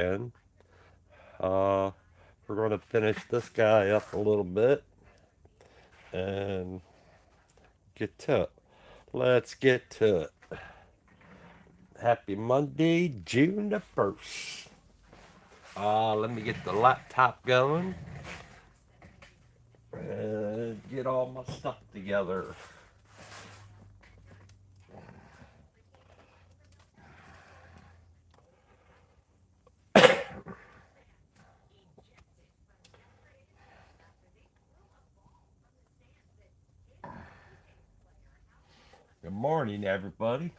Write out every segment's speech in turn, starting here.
again. Uh, we're going to finish this guy up a little bit and get to it. Let's get to it. Happy Monday, June the 1st. Let me get the laptop going and get all my stuff together. Good morning, everybody.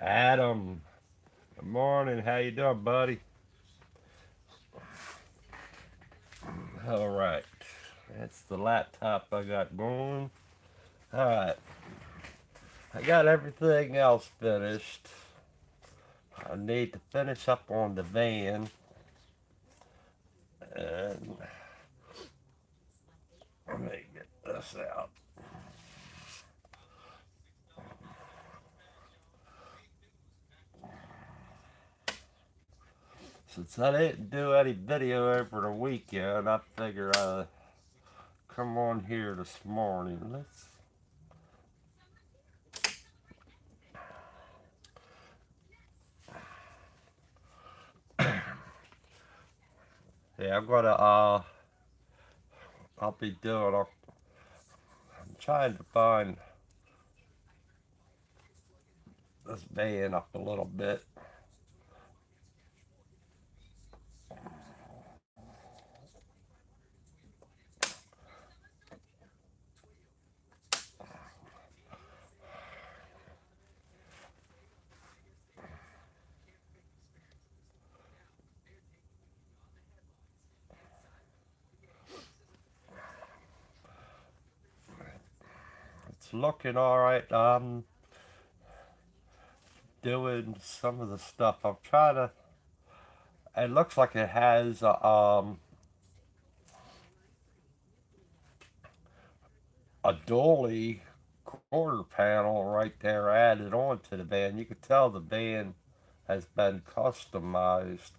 Adam, good morning. How you doing, buddy? All right. That's the laptop I got going. All right. I got everything else finished. I need to finish up on the van. And let me get this out. Since I didn't do any video over the weekend, I figure I'd come on here this morning. Yeah, I'll be doing, I'm trying to find this van up a little bit. It's looking all right. I'm doing some of the stuff. I'm trying to. It looks like it has a dolly quarter panel right there added on to the band. You could tell the band has been customized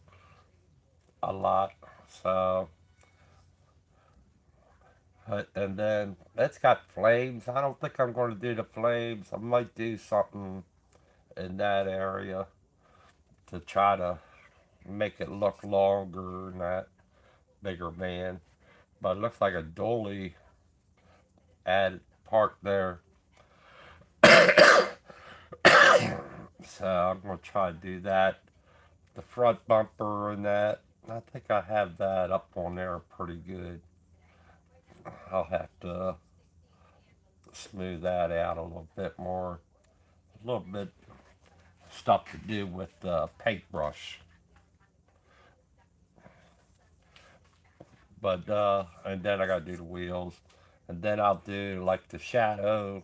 a lot. So, and then it's got flames. I don't think I'm going to do the flames. I might do something in that area to try to make it look longer than that bigger band. But it looks like a dolly added part there. So I'm going to try to do that. The front bumper and that. I think I have that up on there pretty good. I'll have to smooth that out a little bit more. A little bit stuff to do with the paintbrush. But and then I gotta do the wheels. And then I'll do like the shadow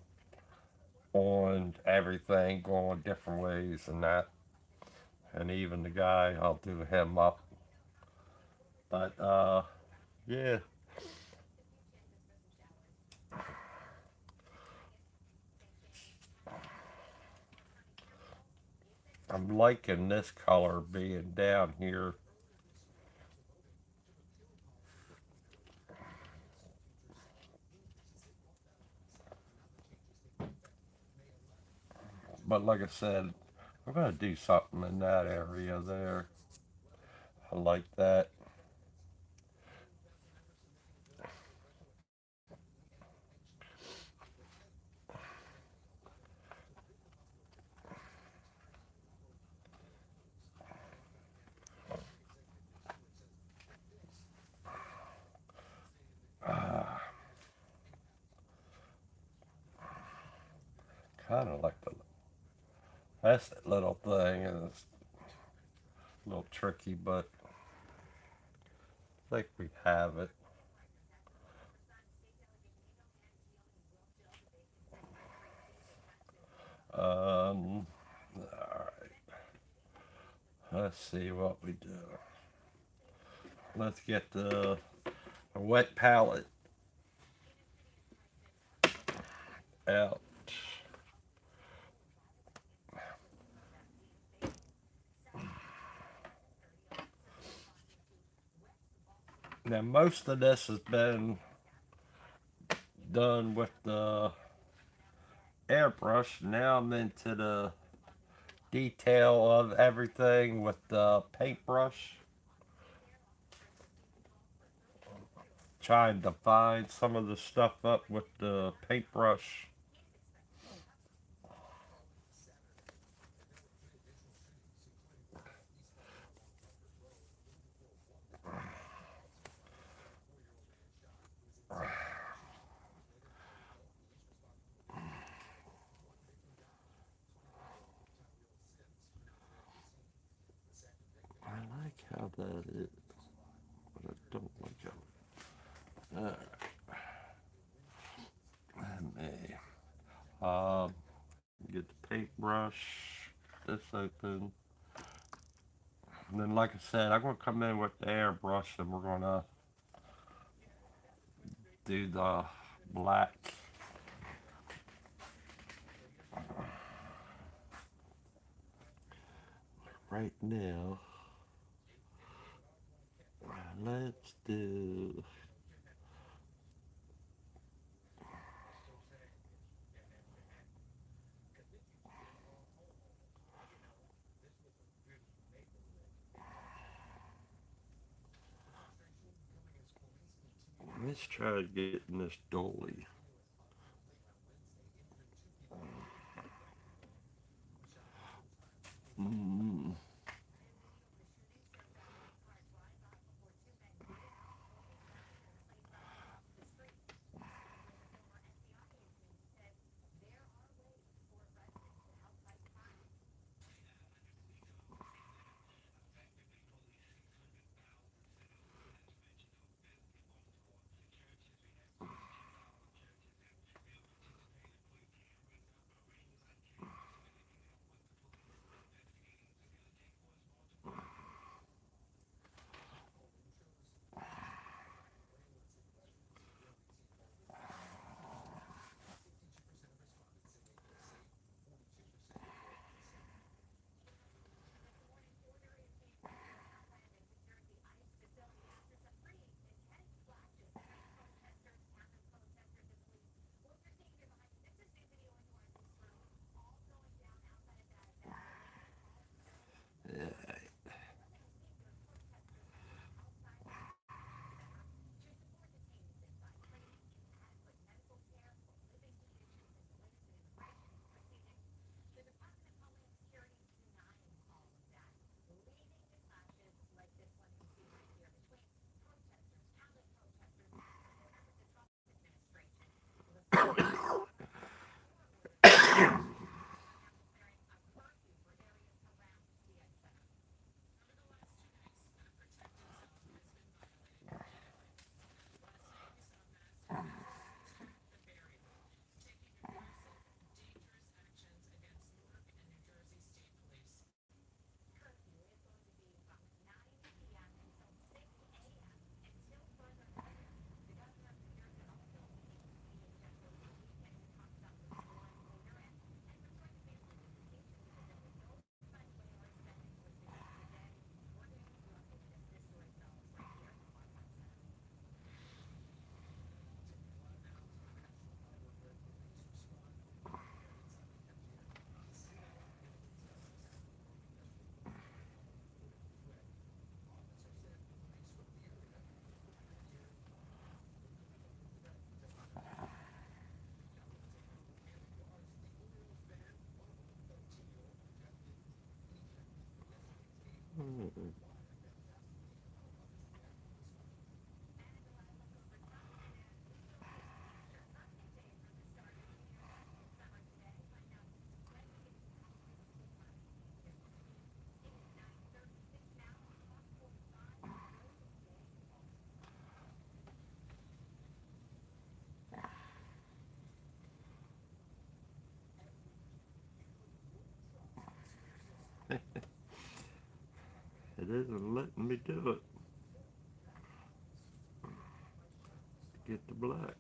on everything, going different ways and that. And even the guy, I'll do him up. But yeah, I'm liking this color being down here. But like I said, I'm gonna do something in that area there. I like that. Ah, kind of like the that's that little thing, and it's a little tricky, but I think we have it. All right. Let's see what we do. Let's get the wet palette out. Now most of this has been done with the airbrush. Now I'm into the detail of everything with the paintbrush. Trying to define some of the stuff up with the paintbrush. I like how that is, but I don't like how. Let me get the paintbrush. This open. And then, like I said, I'm gonna come in with the airbrush, and we're gonna do the black. Right now, let's do. Let's try getting this dolly. Mm. It isn't letting me do it. Get the black.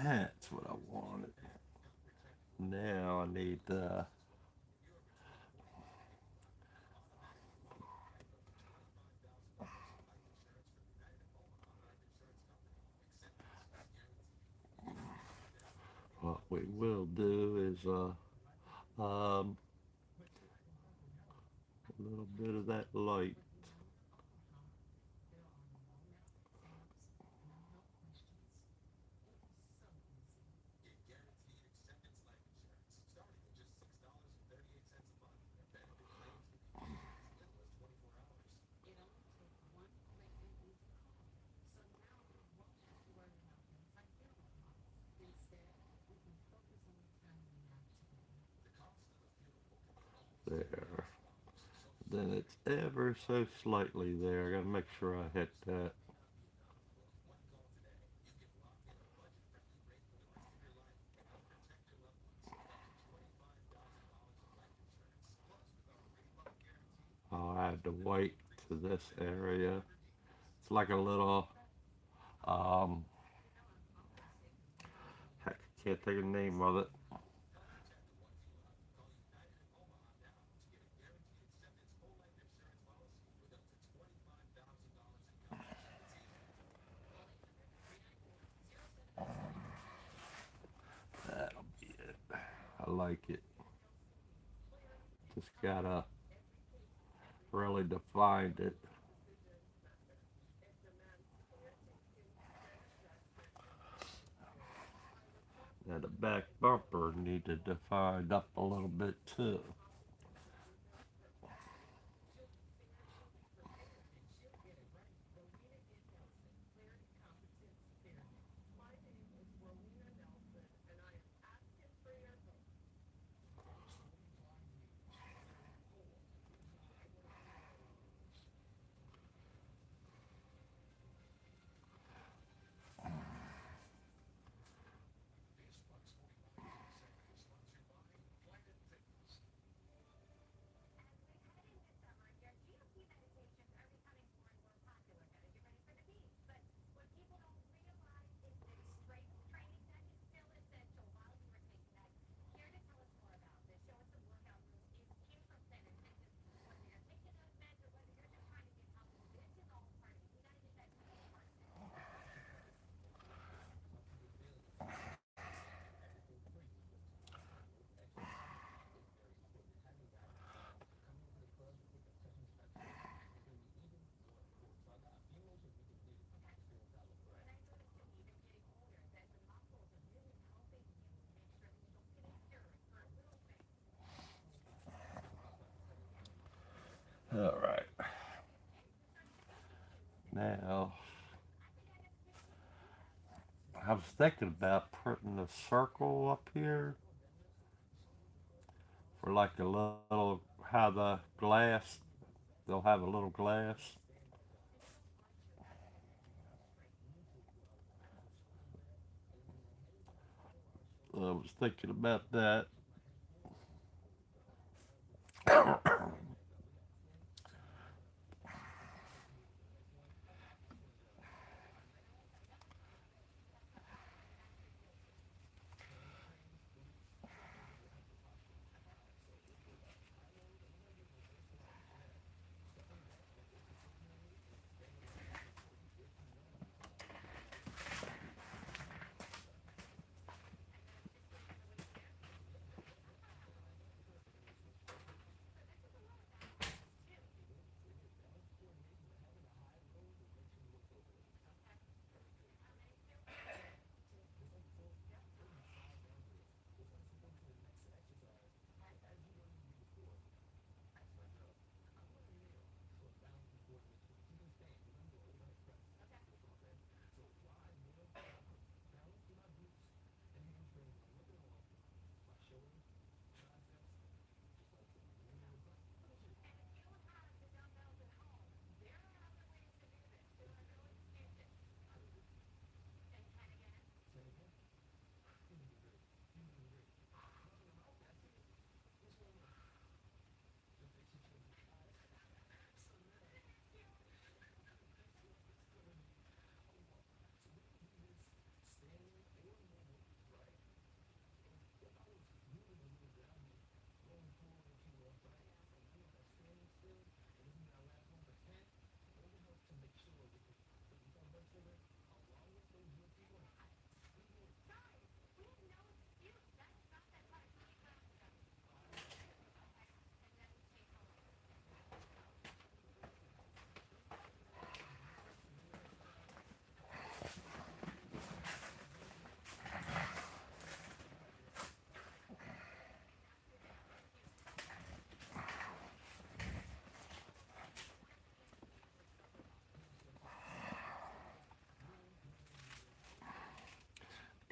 That's what I wanted. Now I need what we will do is a little bit of that light. There. Then it's ever so slightly there. I gotta make sure I hit that. I'll add the white to this area. It's like a little, um, heck, I can't think of the name of it. That'll be it. I like it. Just gotta really define it. Now the back bumper needed to define up a little bit too. All right. Now, I was thinking about putting a circle up here for like a little, how the glass, they'll have a little glass. I was thinking about that.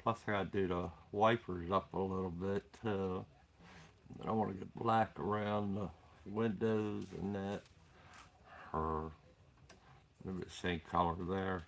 Plus, I gotta do the wipers up a little bit too. And I want to get black around the windows and that, or maybe the same color there.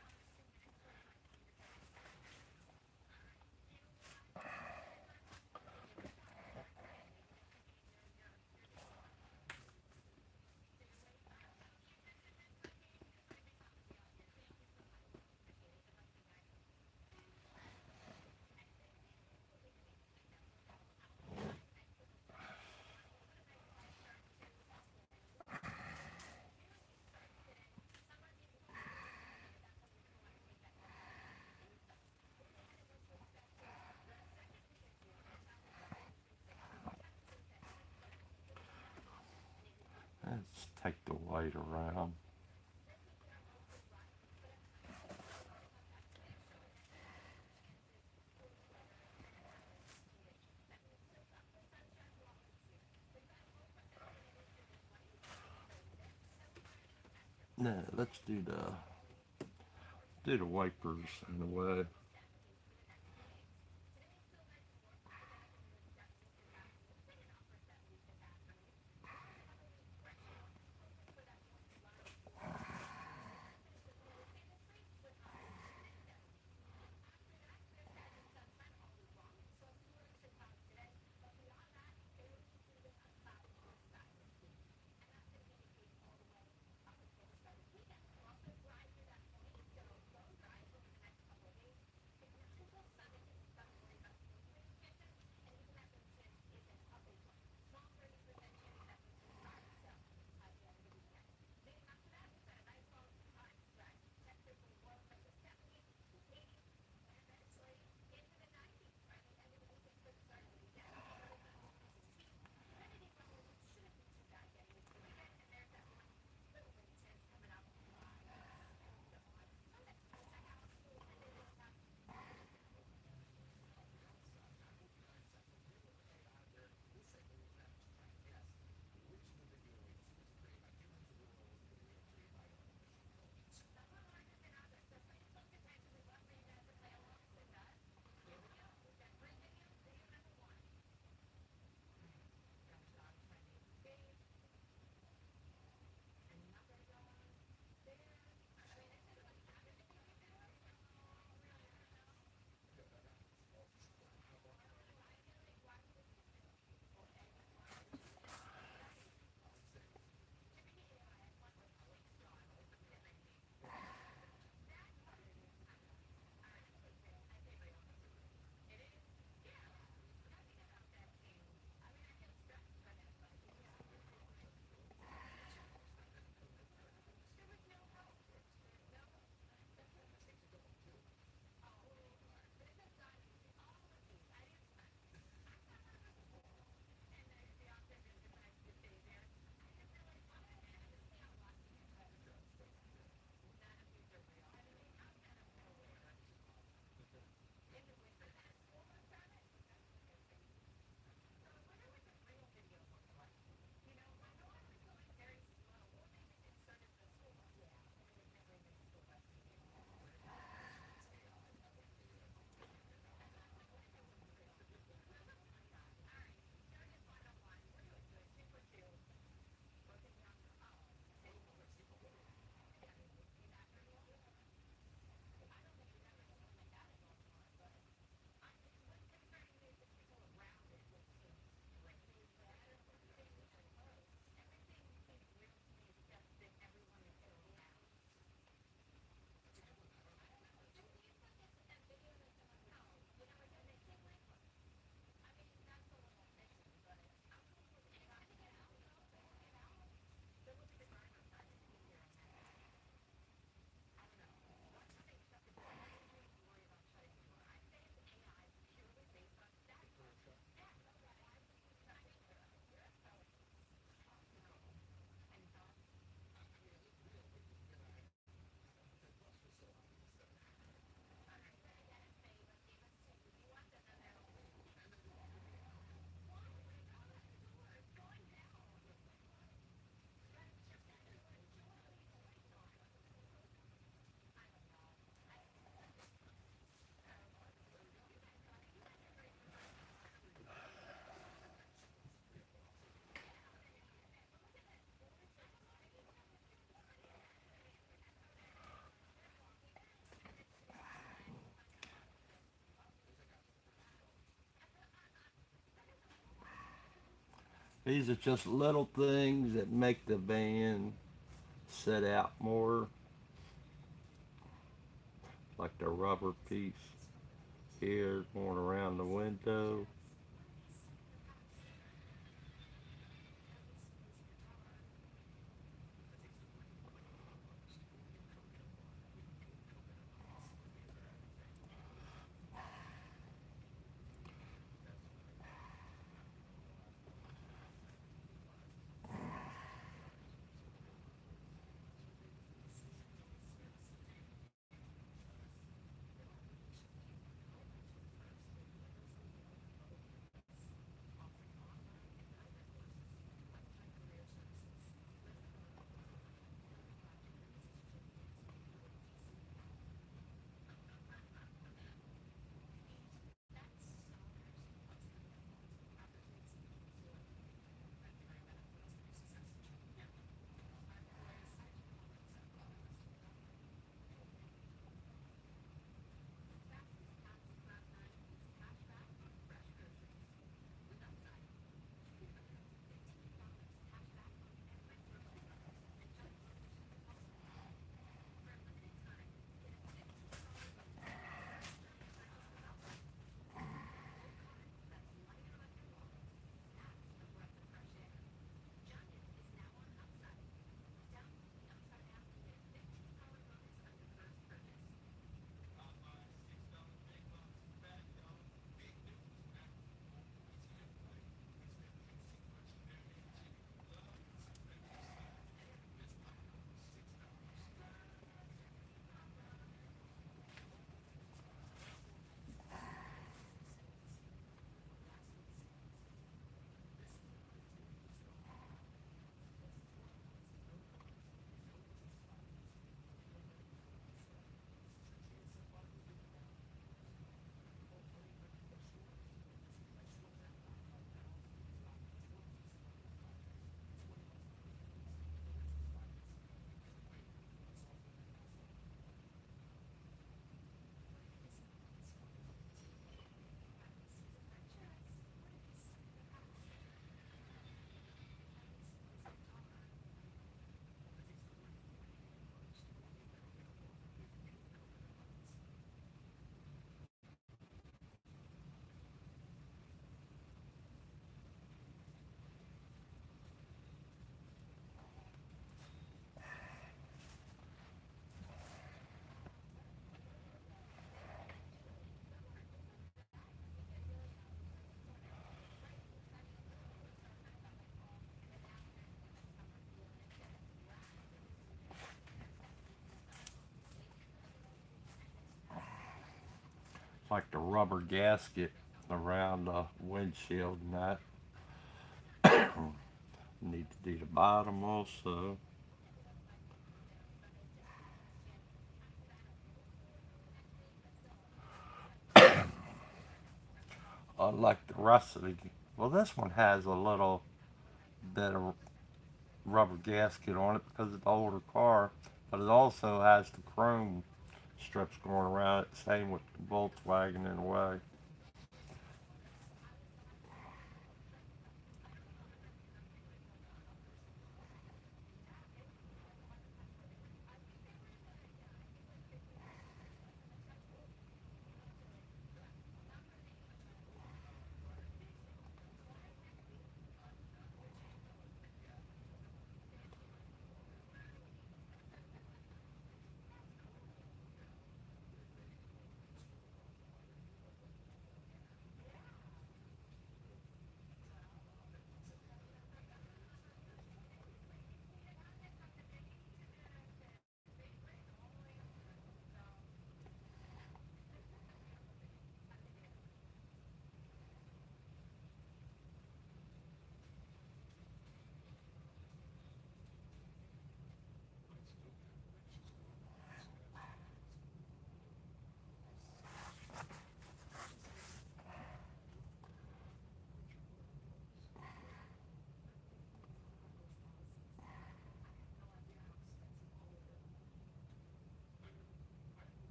Let's take the white around. No, let's do the wipers in a way. These are just little things that make the van set out more, like the rubber piece here going around the window. Like the rubber gasket around the windshield and that. Need to do the bottom also. Unlike the rest of the, well, this one has a little bit of rubber gasket on it because it's an older car, but it also has the chrome strips going around it. Same with the Volkswagen in a way.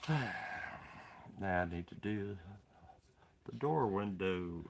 Now I need to do the door window.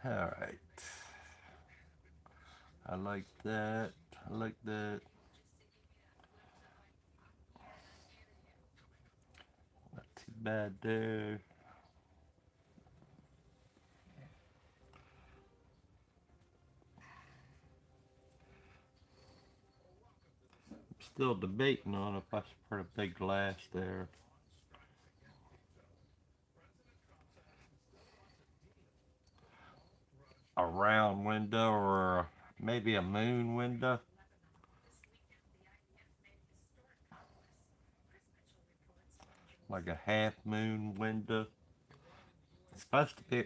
All right. I like that. I like that. Not too bad there. Still debating on if I should put a big glass there. A round window or maybe a moon window. Like a half moon window. It's supposed to be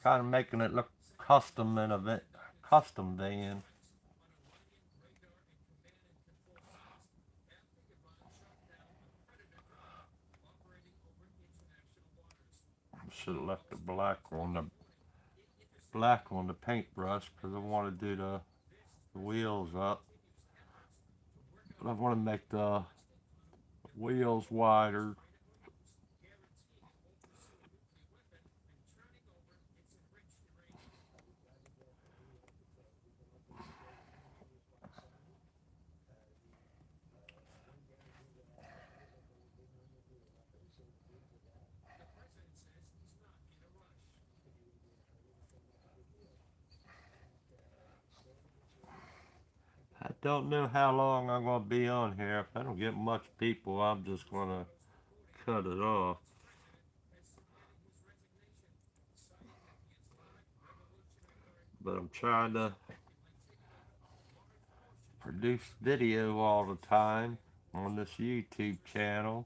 kind of making it look custom in a custom van. Should have left the black on the paintbrush because I want to do the wheels up. But I want to make the wheels wider. I don't know how long I'm going to be on here. If I don't get much people, I'm just going to cut it off. But I'm trying to produce video all the time on this YouTube channel.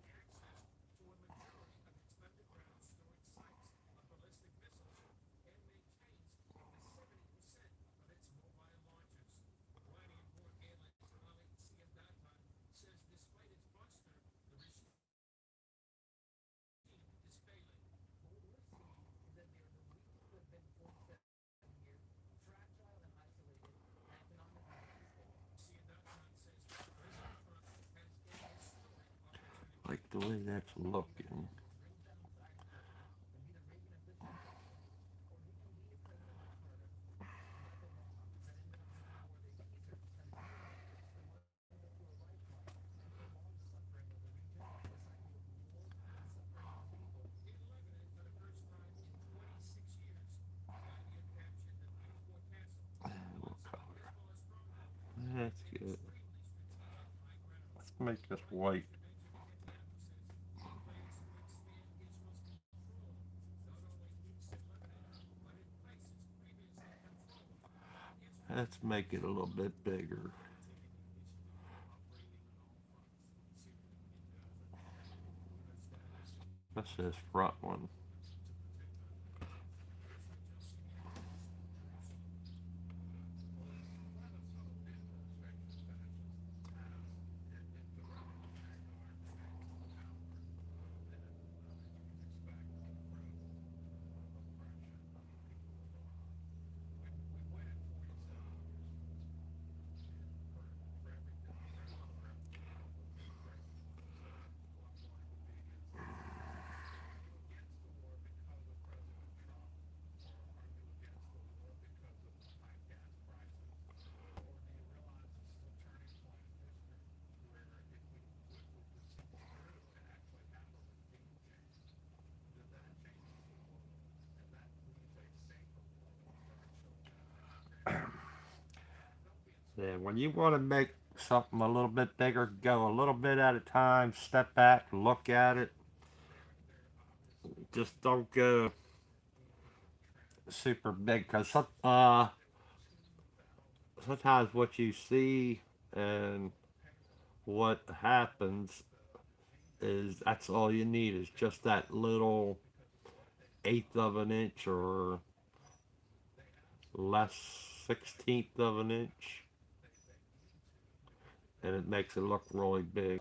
Like way that's looking. What color? That's good. Let's make this white. Let's make it a little bit bigger. That's this front one. Then when you want to make something a little bit bigger, go a little bit at a time, step back, look at it. Just don't go super big because sometimes what you see and what happens is that's all you need is just that little eighth of an inch or less 16th of an inch, and it makes it look really big.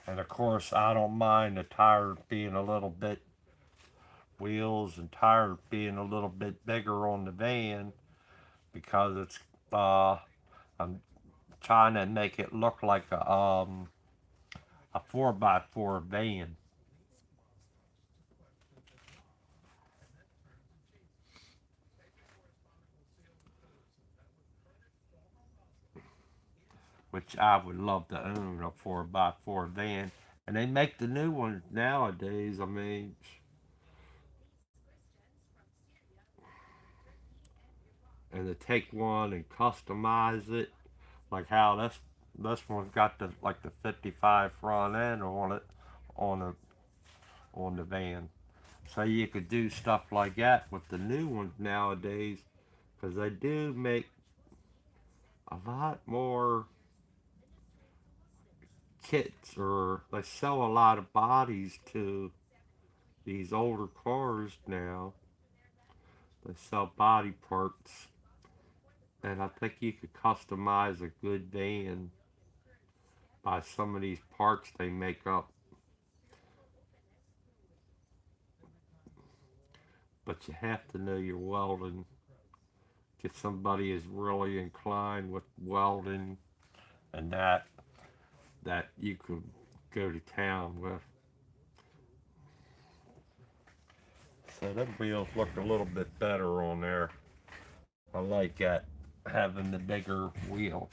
And of course, I don't mind the tire being a little bit, wheels and tire being a little bit bigger on the van because I'm trying to make it look like a 4x4 van, which I would love to own a 4x4 van. And they make the new ones nowadays. I mean, and to take one and customize it, like how this one's got the like the 55 front end on it, on the on the van. So you could do stuff like that with the new ones nowadays, because they do make a lot more kits, or they sell a lot of bodies to these older cars now. They sell body parts, and I think you could customize a good van by some of these parts they make up. But you have to know your welding. Get somebody who's really inclined with welding and that you could go to town with. So them wheels look a little bit better on there. I like that, having the bigger wheel,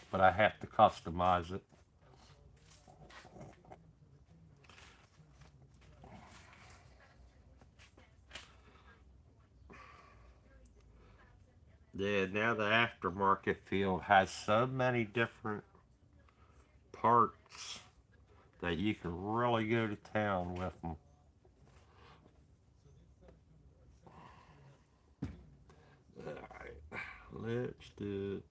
but I have to customize it. Yeah, now the aftermarket field has so many different parts that you can really go to town with them. Alright, let's do.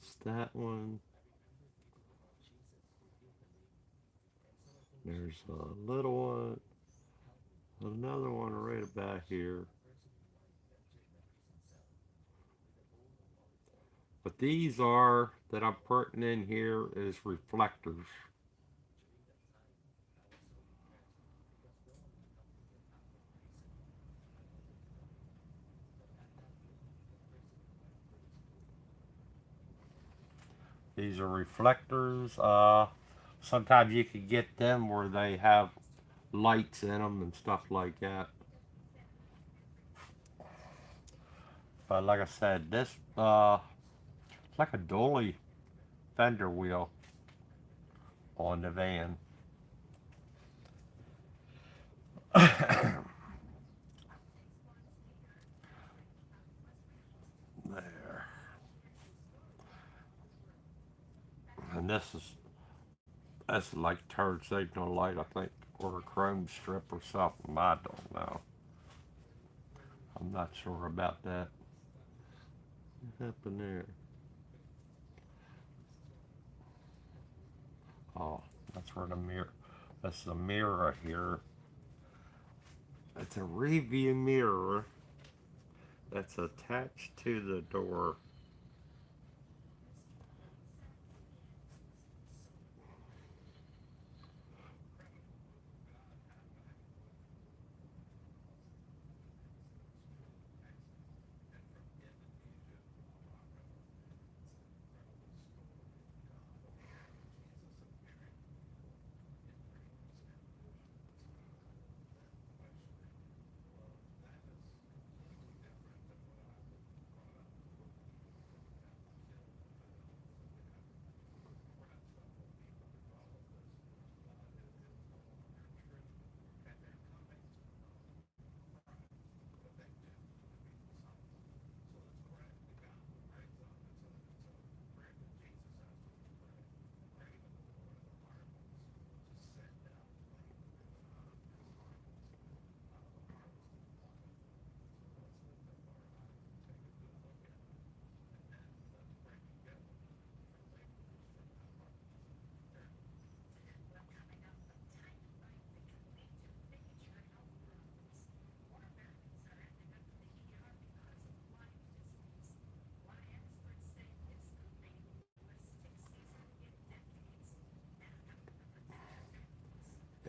That's that one. There's a little one, another one right about here. But these are that I'm putting in here is reflectors. These are reflectors. Sometimes you can get them where they have lights in them and stuff like that. But like I said, this it's like a dolly fender wheel on the van. There. And that's like turn signal light, I think, or a chrome strip or something. I don't know. I'm not sure about that. What happened there? Oh, that's where the mirror. That's the mirror here. It's a review mirror that's attached to the door.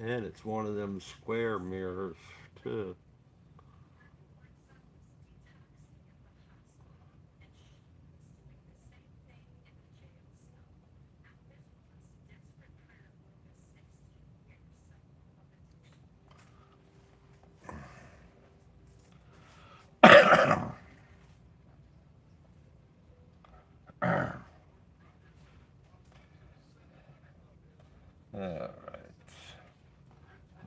And it's one of them square mirrors, too. Alright.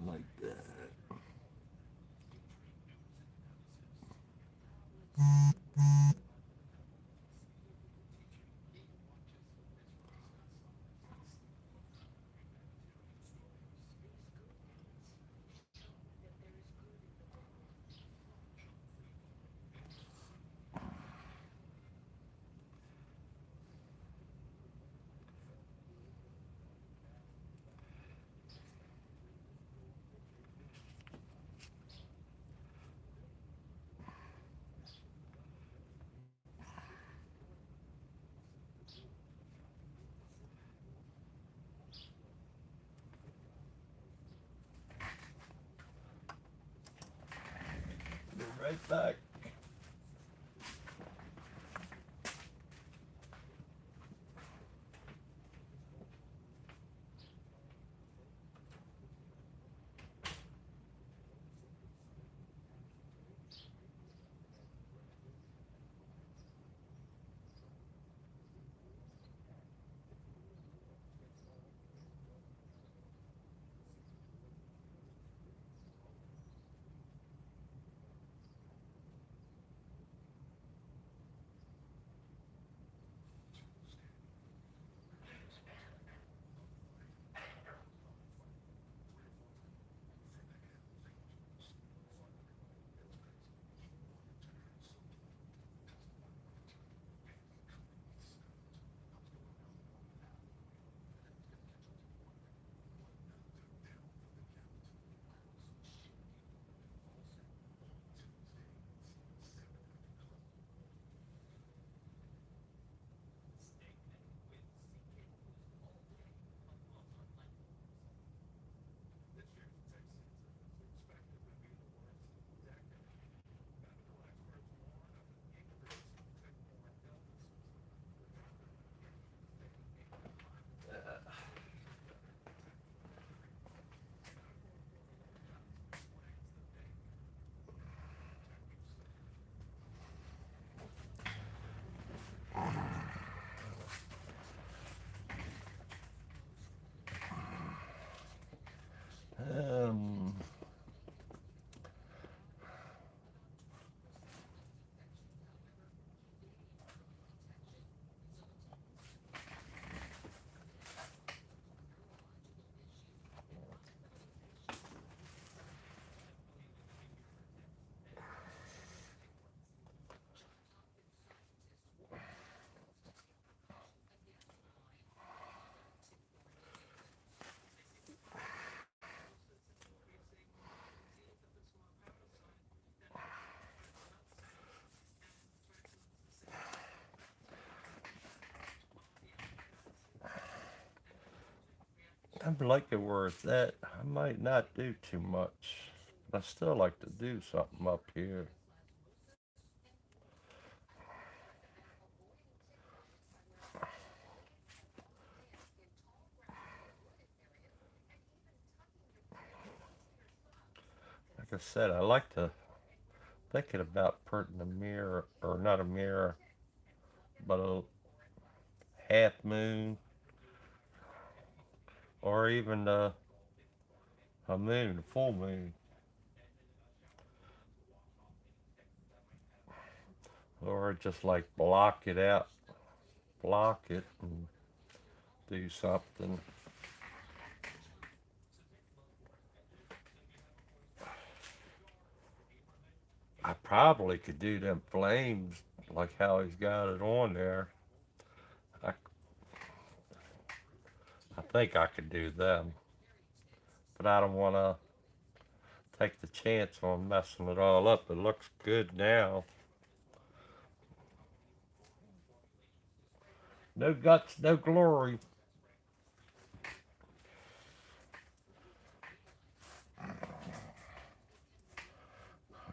Like that. Be right back. I'm liking where it's at. I might not do too much, but I still like to do something up here. Like I said, I like to thinking about putting a mirror, or not a mirror, but a half moon, or even a moon, a full moon, or just like block it out, block it, and do something. I probably could do them flames like how he's got it on there. I, I think I could do them, but I don't want to take the chance on messing it all up. It looks good now. No guts, no glory.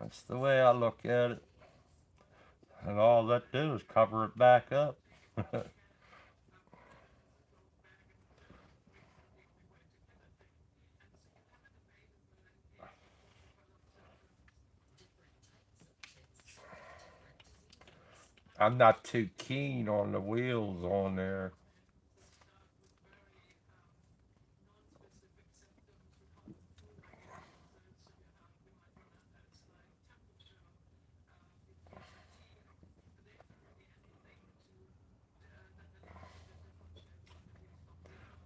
That's the way I look at it. And all that do is cover it back up. I'm not too keen on the wheels on there.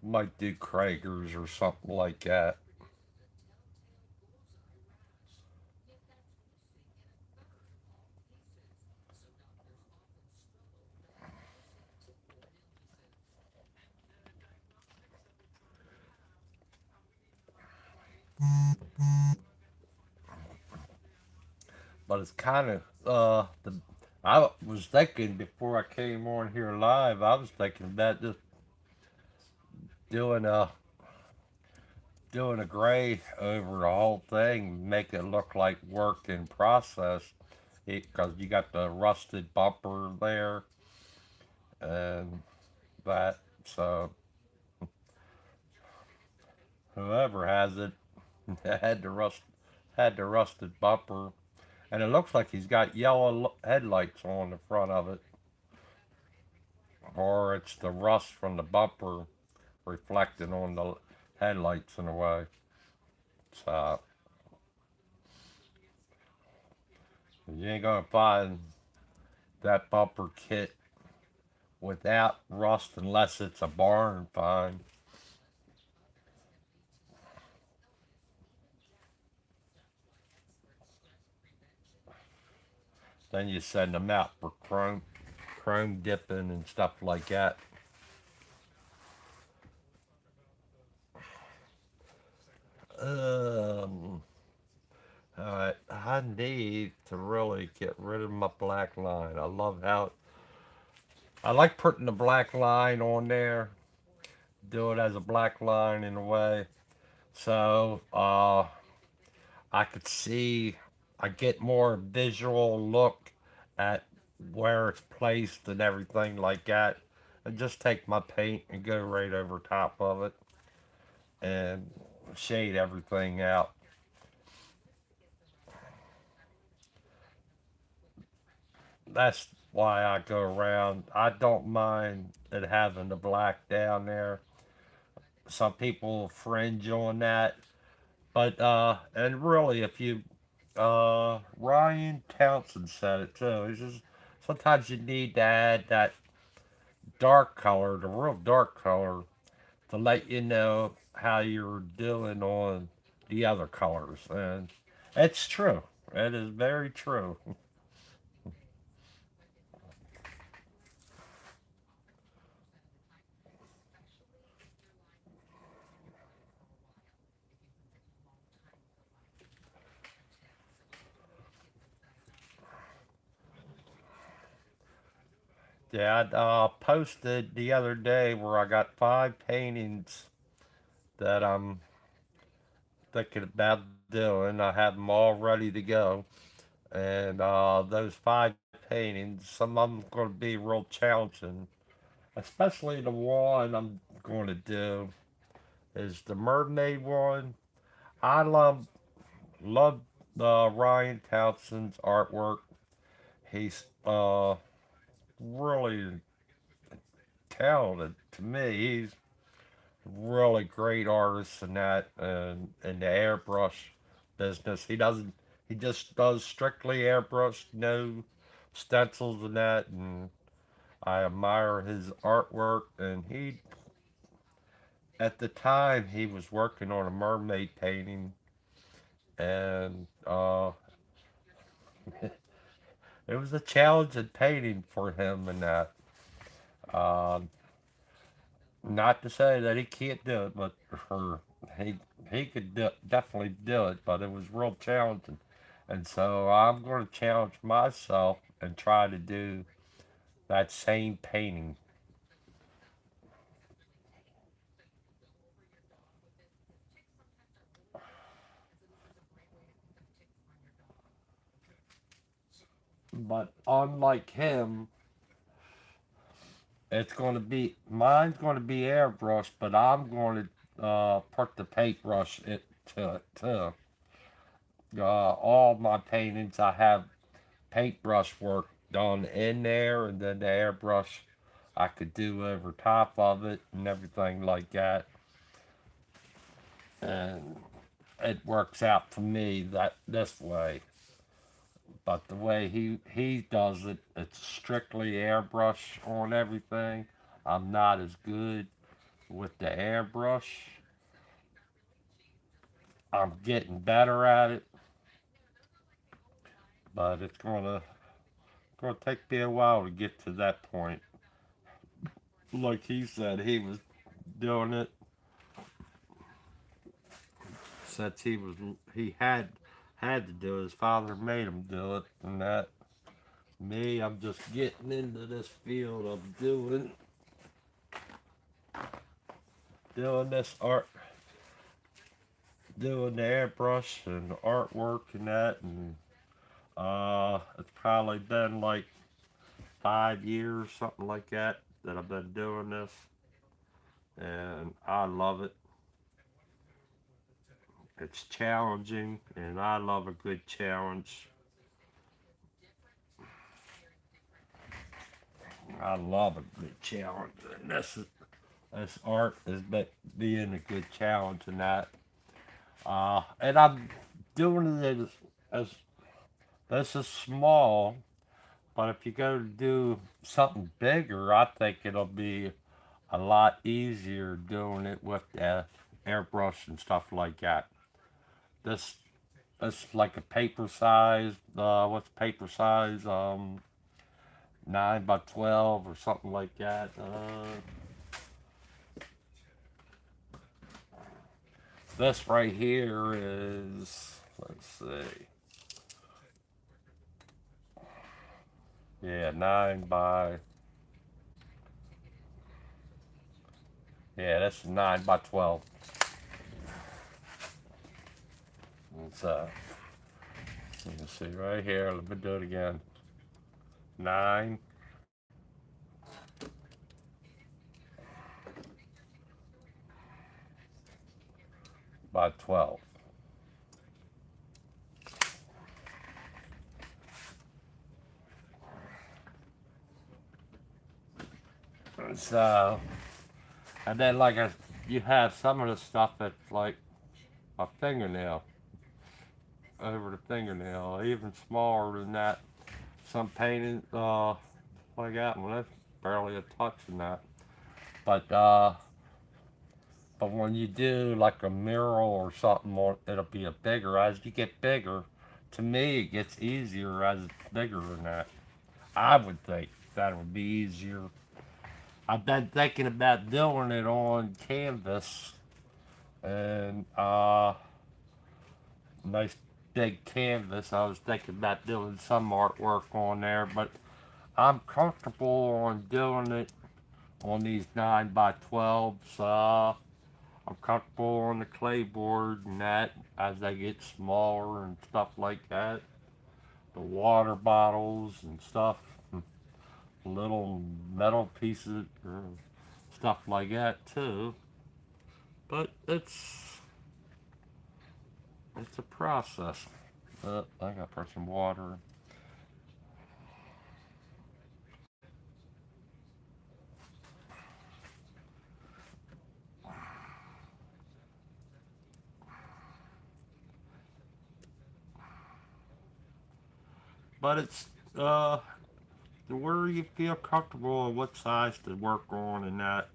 Might do Krager's or something like that. But it's kind of the. I was thinking before I came on here live. I was thinking about just doing a doing a gray over the whole thing, make it look like work in process. Because you got the rusted bumper there and that. So whoever has it had the rusted bumper, and it looks like he's got yellow headlights on the front of it, or it's the rust from the bumper reflecting on the headlights in a way. So you ain't gonna find that bumper kit without rust unless it's a barn find. Then you send them out for chrome dipping and stuff like that. Um, I need to really get rid of my black line. I like putting the black line on there, do it as a black line in a way. So I could see, I get more visual look at where it's placed and everything like that. And just take my paint and go right over top of it and shade everything out. That's why I go around. I don't mind it having the black down there. Some people fringe on that, but and really, if you Ryan Townsend said it too. It's just sometimes you need to add that dark color, the real dark color, to let you know how you're doing on the other colors, and it's true. It is very true. Yeah, I posted the other day where I got 5 paintings that I'm thinking about doing. I have them all ready to go. And those five paintings, some of them going to be real challenging, especially the one I'm going to do is the mermaid one. I love Ryan Townsend's artwork. He's really talented to me. He's really great artist in that and in the airbrush business. He just does strictly airbrush, no stencils and that, and I admire his artwork. And he at the time he was working on a mermaid painting, and it was a challenging painting for him and that. Um, Not to say that he can't do it, but or he he could definitely do it, but it was real challenging. And so I'm going to challenge myself and try to do that same painting. But unlike him, it's going to be mine's going to be airbrushed, but I'm going to put the paintbrush to it too. All my paintings, I have paintbrush work done in there, and then the airbrush I could do over top of it and everything like that. And it works out for me that this way. But the way he does it, it's strictly airbrush on everything. I'm not as good with the airbrush. I'm getting better at it, but it's gonna take me a while to get to that point. Like he said, he was doing it since he had to do it. His father made him do it, and that me, I'm just getting into this field of doing this art, doing the airbrush and artwork and that, and it's probably been like 5 years, something like that, that I've been doing this, and I love it. It's challenging, and I love a good challenge. I love a good challenge, and this art is being a good challenge in that. And I'm doing it as this is small, but if you go to do something bigger, I think it'll be a lot easier doing it with the airbrush and stuff like that. This this like a paper size. What's paper size? 9 by 12 or something like that. This right here is, let's see, yeah, that's 9 by 12. It's you can see right here. Let me do it again. 9 by 12. So, and then you have some of the stuff that's like a fingernail over the fingernail, even smaller than that. Some painting, like that one, that's barely a touch in that. But when you do like a mural or something, more it'll be a bigger. As you get bigger, to me, it gets easier as it's bigger than that. I would think that would be easier. I've been thinking about doing it on canvas and nice big canvas. I was thinking about doing some artwork on there, but I'm comfortable on doing it on these 9 by 12s. I'm comfortable on the clay board and that as they get smaller and stuff like that. The water bottles and stuff, little metal pieces or stuff like that too. But it's a process. I got to pour some water. But it's where you feel comfortable and what size to work on and that.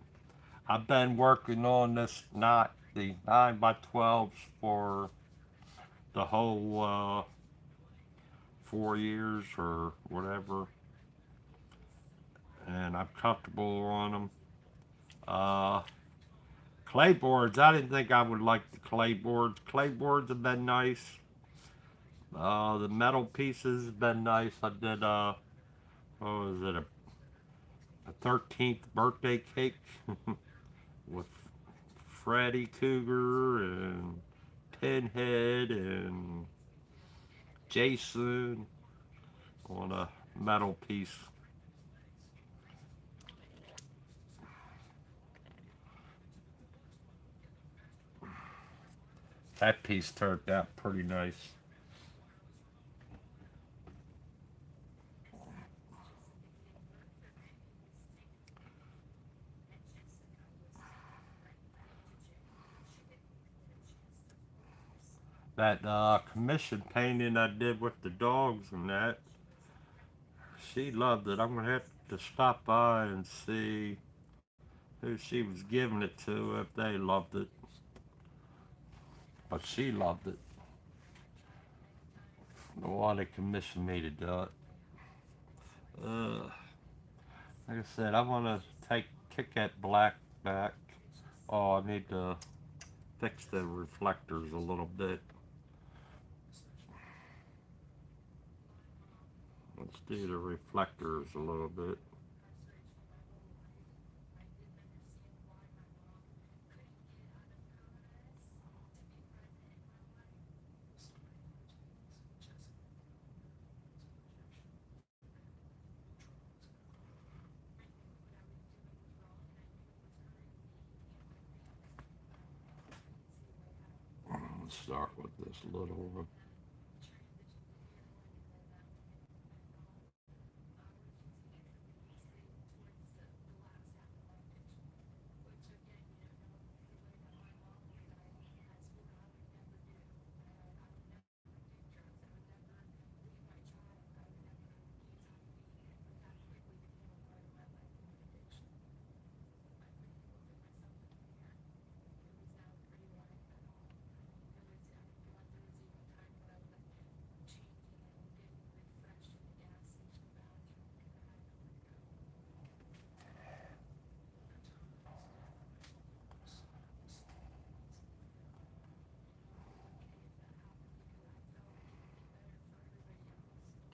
I've been working on this not the 9x12s for the whole 4 years or whatever, and I'm comfortable on them. Uh, Clay boards, I didn't think I would like the clay boards. Clay boards have been nice. The metal pieces have been nice. I did what was it, a 13th birthday cake with Freddy Cougar and Pinhead and Jason on a metal piece. That piece turned out pretty nice. That commission painting I did with the dogs and that, she loved it. I'm gonna have to stop by and see who she was giving it to if they loved it. But she loved it. The one that commissioned me to do it. Uh, like I said, I want to kick that black back. Oh, I need to fix the reflectors a little bit. Let's do the reflectors a little bit. Let's start with this little one.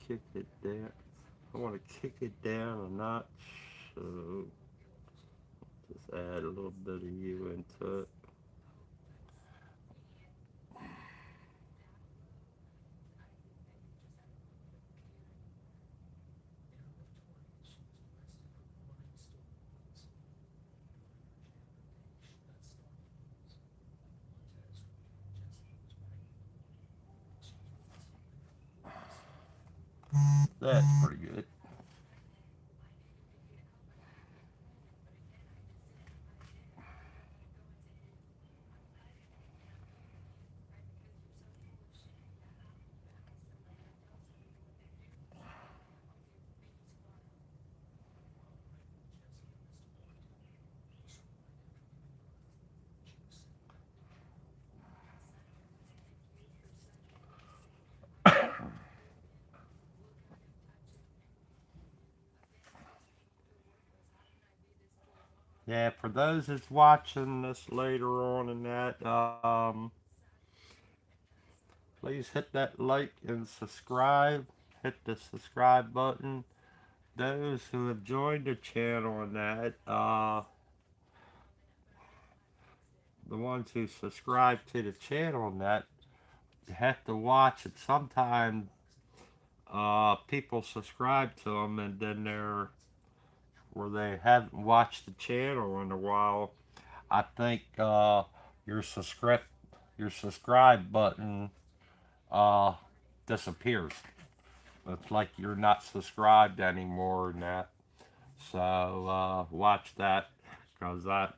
Kick it down. I want to kick it down a notch. So just add a little bit of you into it. That's pretty good. Yeah, for those that's watching this later on in that, please hit that like and subscribe. Hit the subscribe button. Those who have joined the channel and that, the ones who subscribe to the channel and that have to watch it. Sometimes people subscribe to them and then they're where they haven't watched the channel in a while. I think your subscribe your subscribe button uh, disappears. It's like you're not subscribed anymore and that. So watch that because I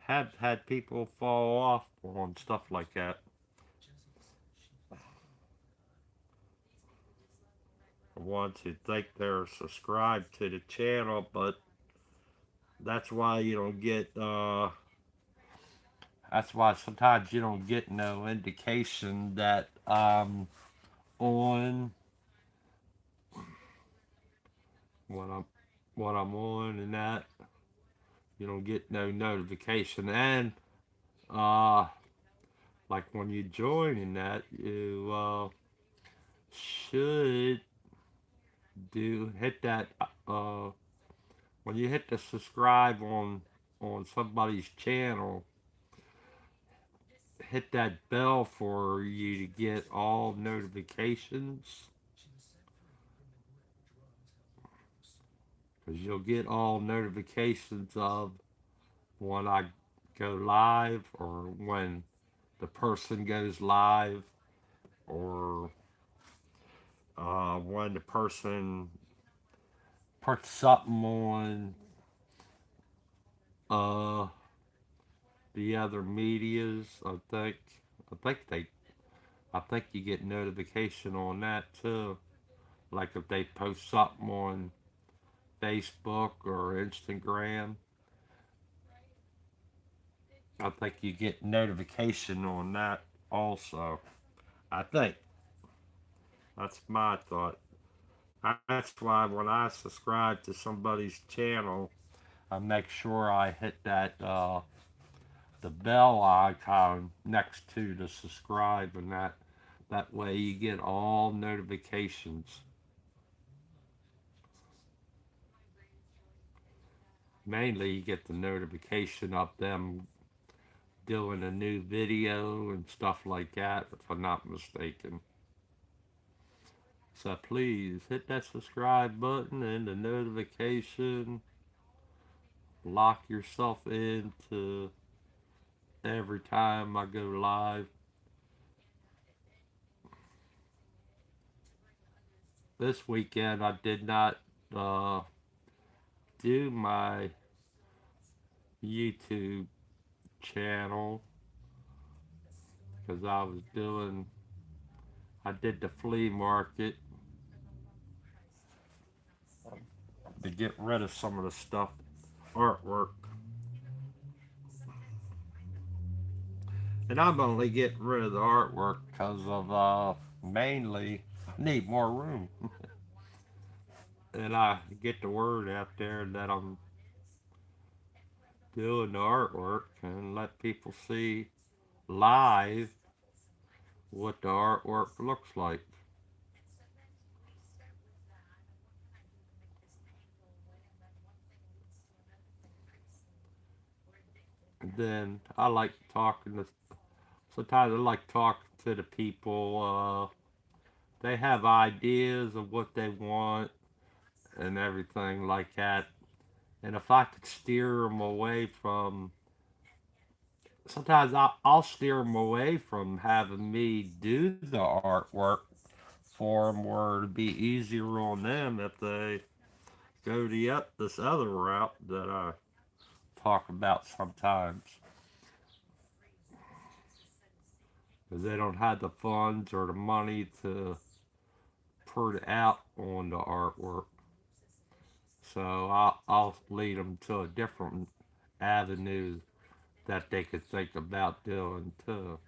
have had people fall off on stuff like that. The ones who think they're subscribed to the channel, but that's why you don't get. That's why sometimes you don't get no indication that on when I'm on and that you don't get no notification and uh like when you join in that you should do hit that when you hit the subscribe on somebody's channel, hit that bell for you to get all notifications because you'll get all notifications of when I go live or when the person goes live or when the person puts something on uh, the other medias. I think they I think you get notification on that too. Like if they post something on Facebook or Instagram, I think you get notification on that also. I think that's my thought. That's why when I subscribe to somebody's channel, I make sure I hit that the bell icon next to the subscribe and that way you get all notifications. Mainly you get the notification of them doing a new video and stuff like that, if I'm not mistaken. So please hit that subscribe button and the notification. Lock yourself into every time I go live. This weekend I did not uh, do my YouTube channel because I did the flea market to get rid of some of the stuff, artwork. And I'm only getting rid of the artwork because of mainly I need more room. And I get the word out there that I'm doing the artwork and let people see live what the artwork looks like. And then I like talking to, sometimes I like talking to the people. They have ideas of what they want and everything like that. And if I could steer them away from, sometimes I'll steer them away from having me do the artwork for them, where it'd be easier on them if they go this other route that I talk about sometimes, because they don't have the funds or the money to put it out on the artwork. So I'll lead them to a different avenue that they could think about doing too.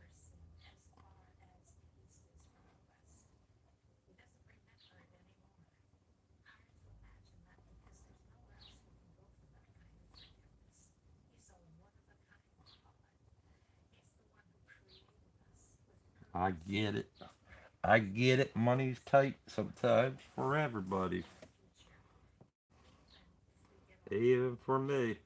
I get it. I get it. Money's tight sometimes for everybody, even for me.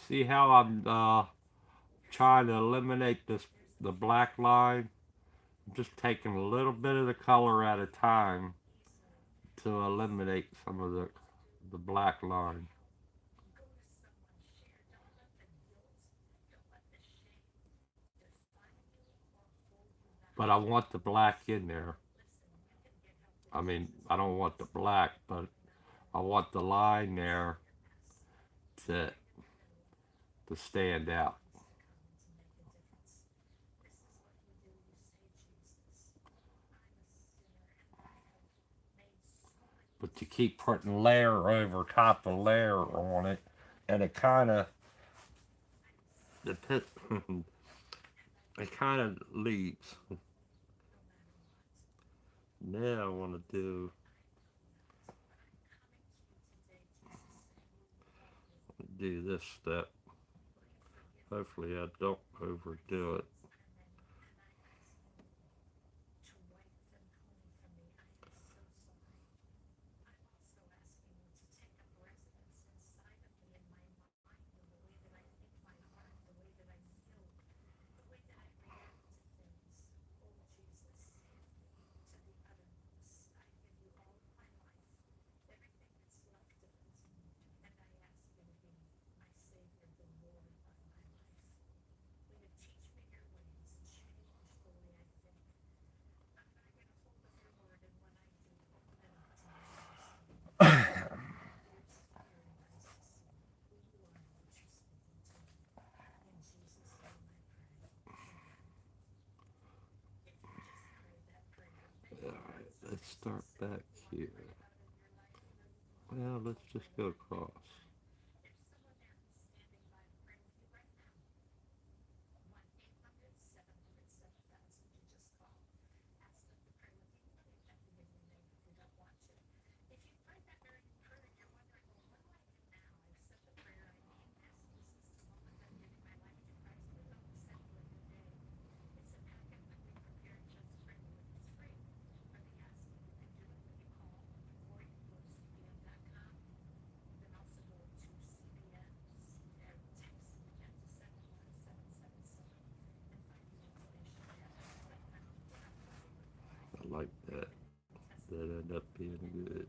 See how I'm trying to eliminate the black line? I'm just taking a little bit of the color at a time to eliminate some of the black line. But I want the black in there. I mean, I don't want the black, but I want the line there to to stand out. But you keep putting layer over top of layer on it, and it kind of it, it kind of leaves. Now I want to do this step. Hopefully I don't overdo it. Alright, let's start back here. Well, let's just go across. I like that. That ended up being good.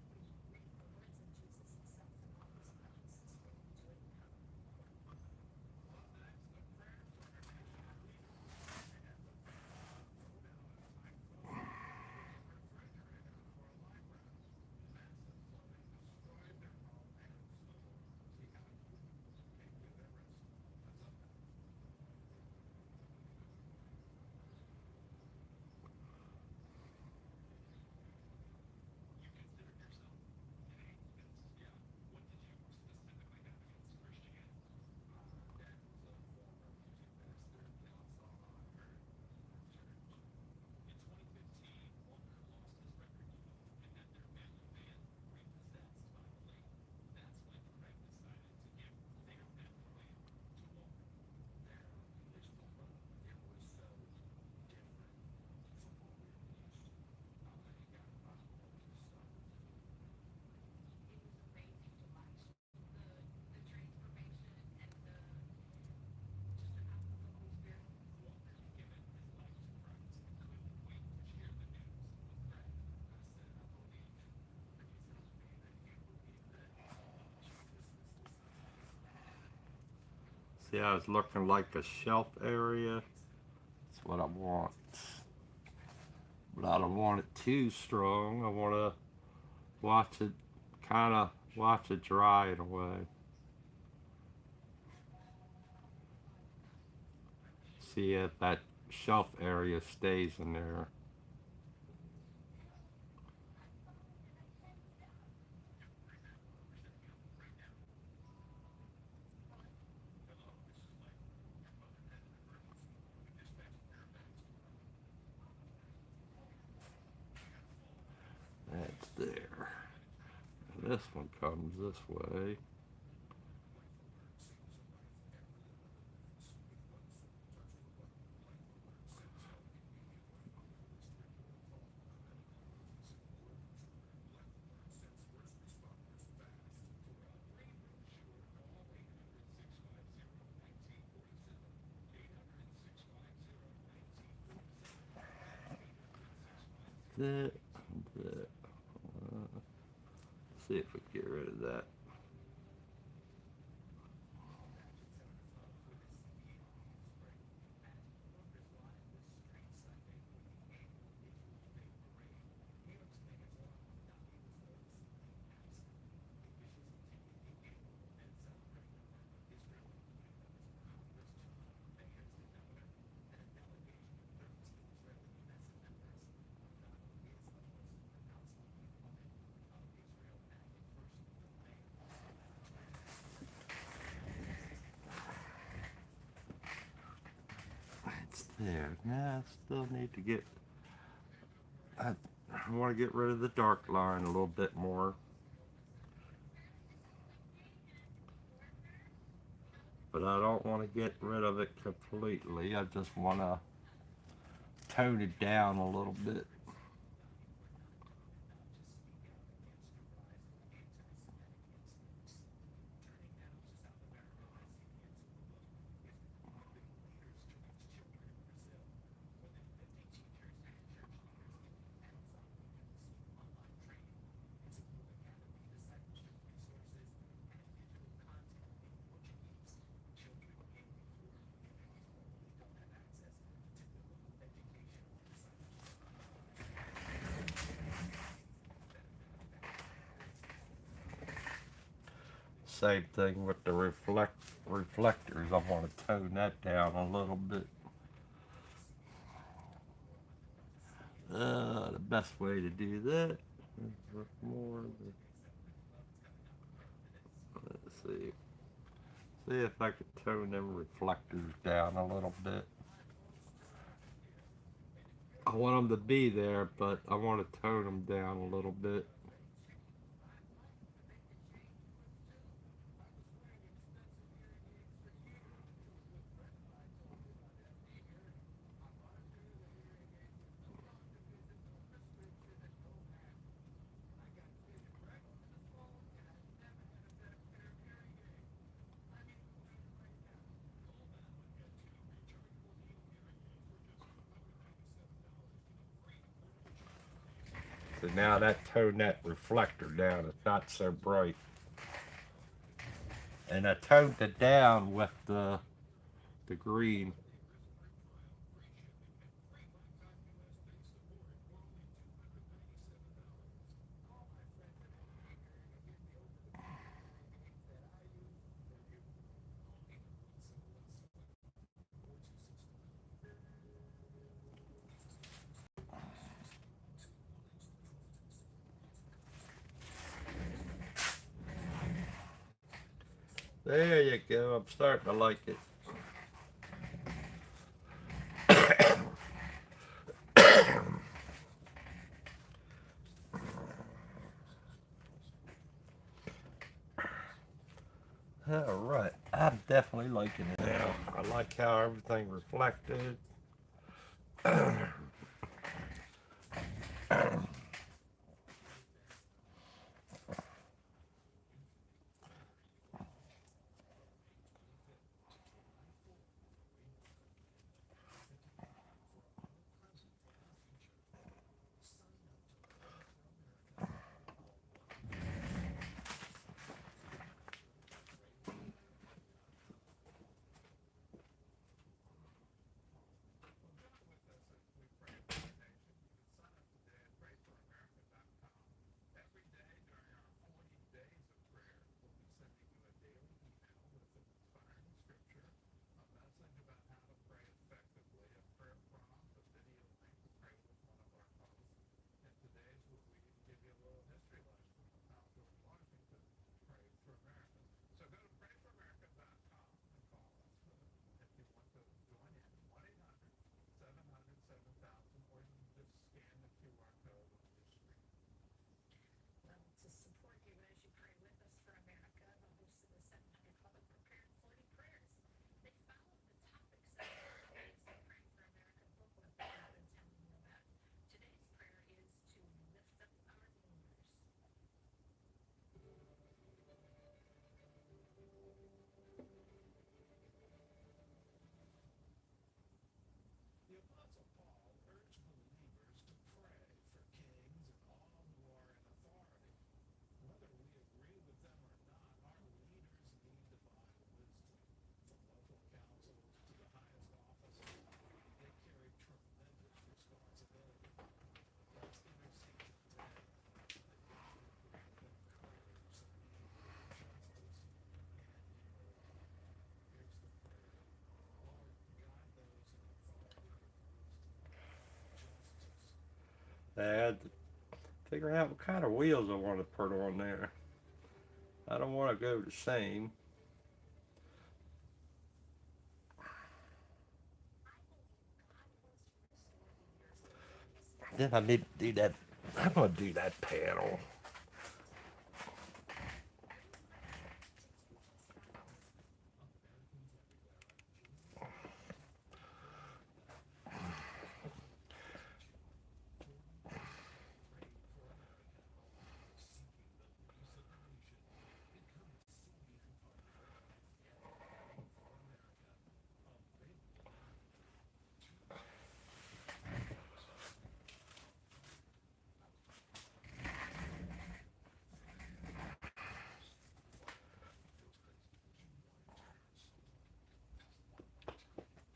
See how it's looking like a shelf area? That's what I want. But I don't want it too strong. I want to watch it, kind of watch it dry in a way. See if that shelf area stays in there. That's there. And this one comes this way. that, that. See if we can get rid of that. It's there. Now I still need to get, I want to get rid of the dark line a little bit more. But I don't want to get rid of it completely. I just want to tone it down a little bit. Same thing with the reflectors. I want to tone that down a little bit. The best way to do that is more. Let's see. See if I could tone them reflectors down a little bit. I want them to be there, but I want to tone them down a little bit. So now that toned that reflector down. It's not so bright. And I toned it down with the green. There you go. I'm starting to like it. All right, I'm definitely liking it now. I like how everything reflected. I had to figure out what kind of wheels I want to put on there. I don't want to go the same. Then I need to do that. I'm gonna do that panel.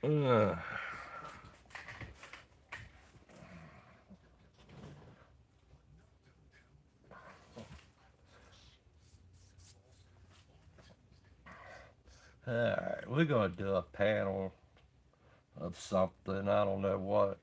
Uh, all right, we're gonna do a panel of something. I don't know what.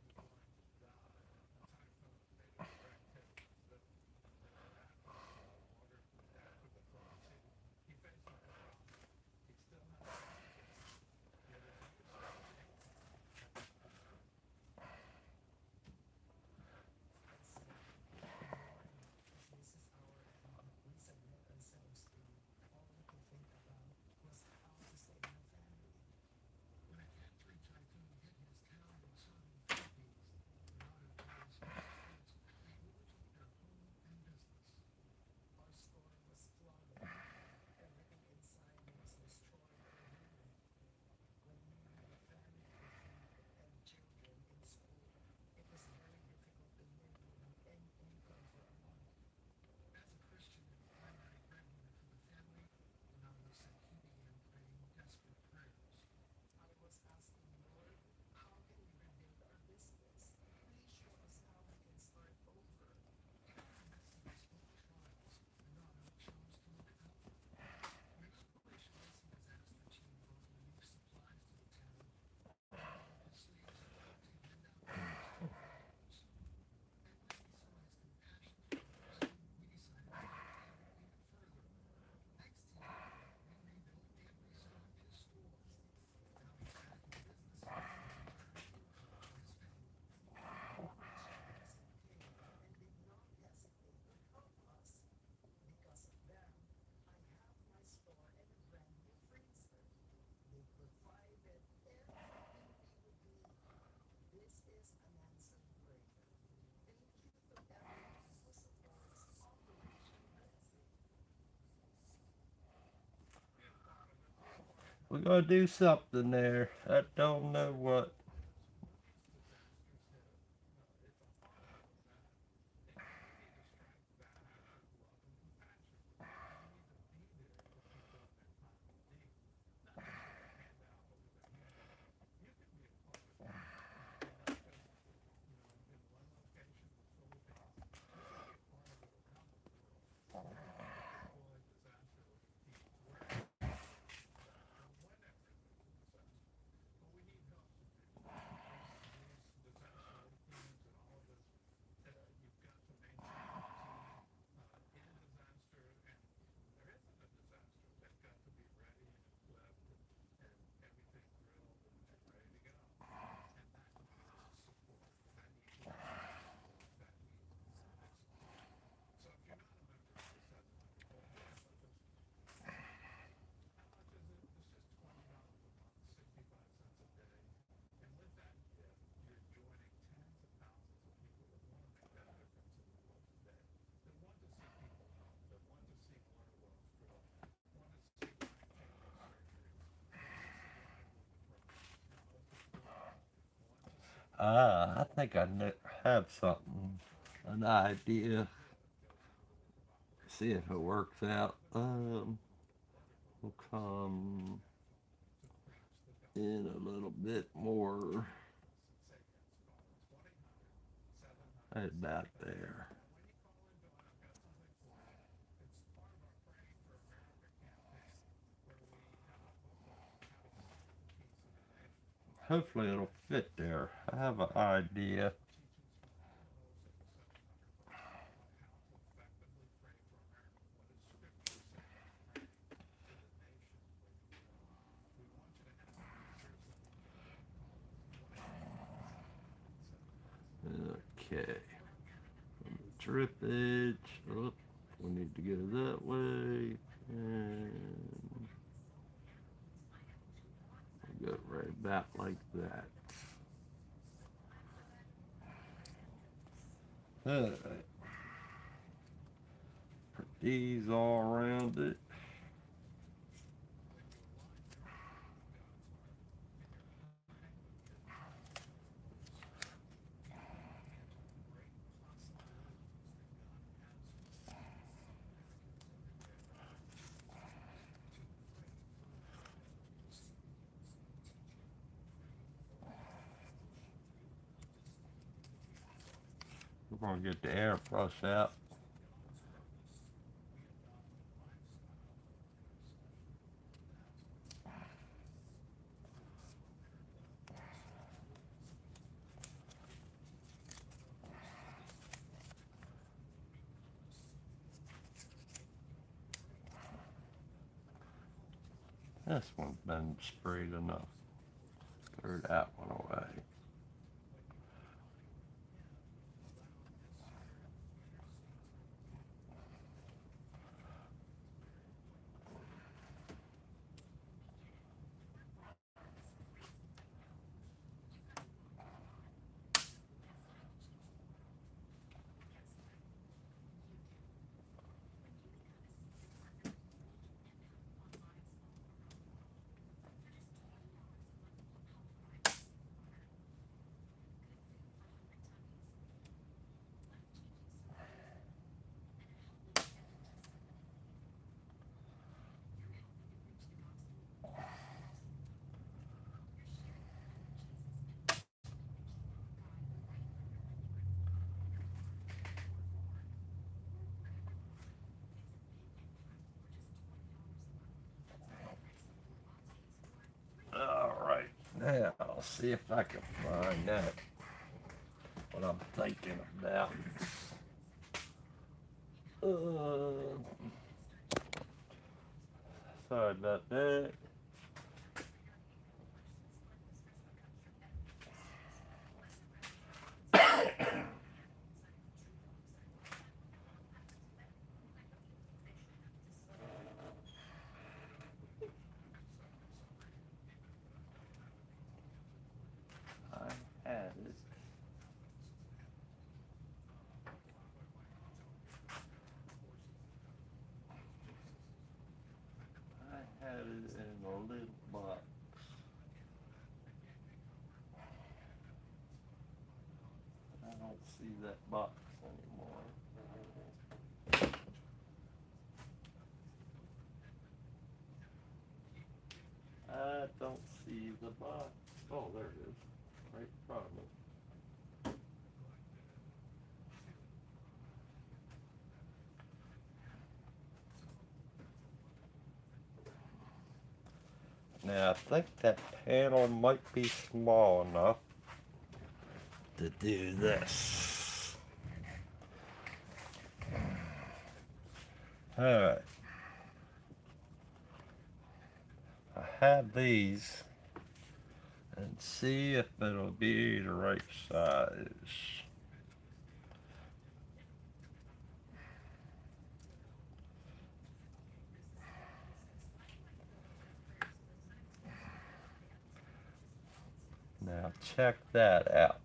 We're gonna do something there. I don't know what. I think have something, an idea. See if it works out. We'll come in a little bit more. Right about there. Hopefully it'll fit there. I have an idea. Okay. Drip edge. Oh, we need to go that way. And we'll go right about like that. Alright. Put these all around it. We're going to get the airbrush out. This one's been sprayed enough. Throw that one away. Alright, now I'll see if I can find that. What I'm thinking about. Sorry about that. I had it. I had it in a little box. I don't see that box anymore. I don't see the box. Oh, there it is. Right in front of me. Now, I think that panel might be small enough to do this. Alright. I have these and see if it'll be the right size. Now check that out.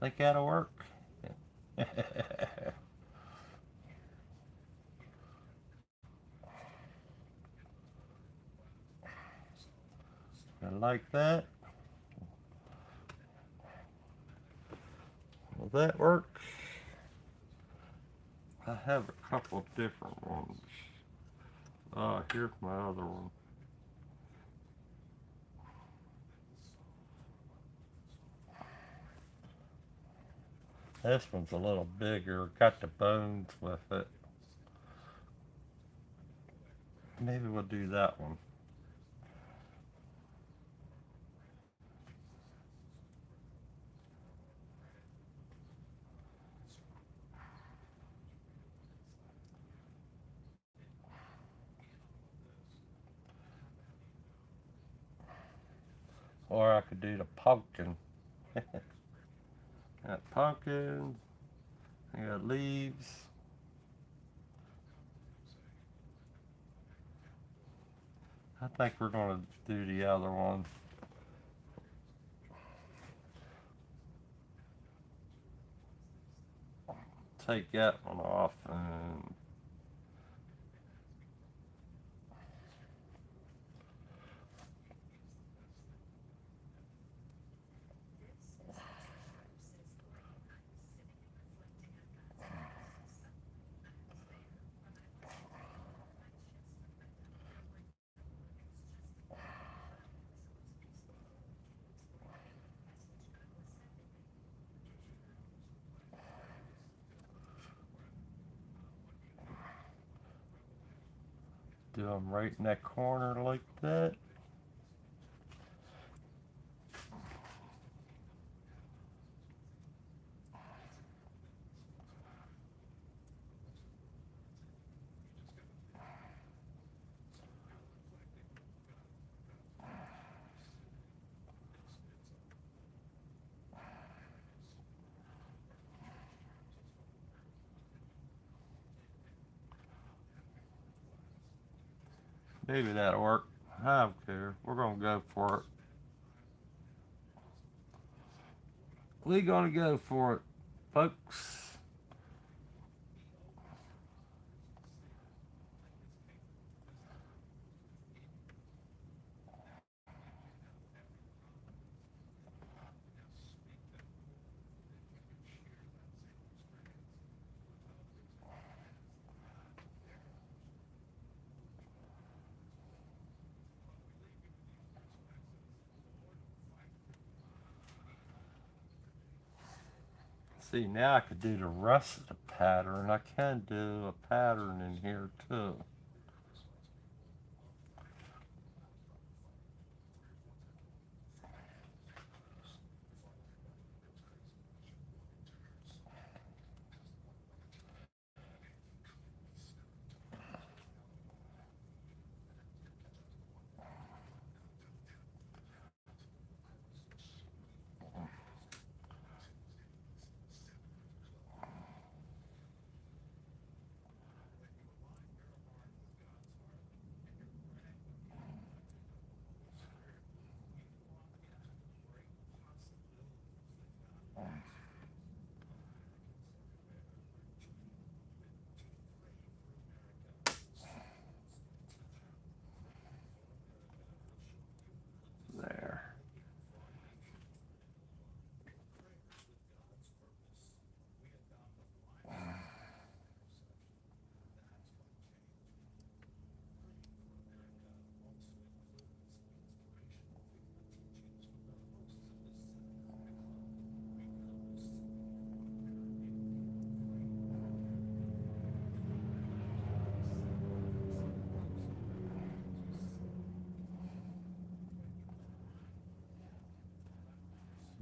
Think that'll work? I like that. Will that work? I have a couple different ones. Here's my other one. This one's a little bigger, got the bones with it. Maybe we'll do that one. Or I could do the pumpkin. Got pumpkins. I got leaves. I think we're gonna do the other one. Take that one off and do them right in that corner like that. Maybe that'll work. I don't care. We're gonna go for it. We're gonna go for it, folks. See, now I could do the rest of the pattern. I can do a pattern in here too. There.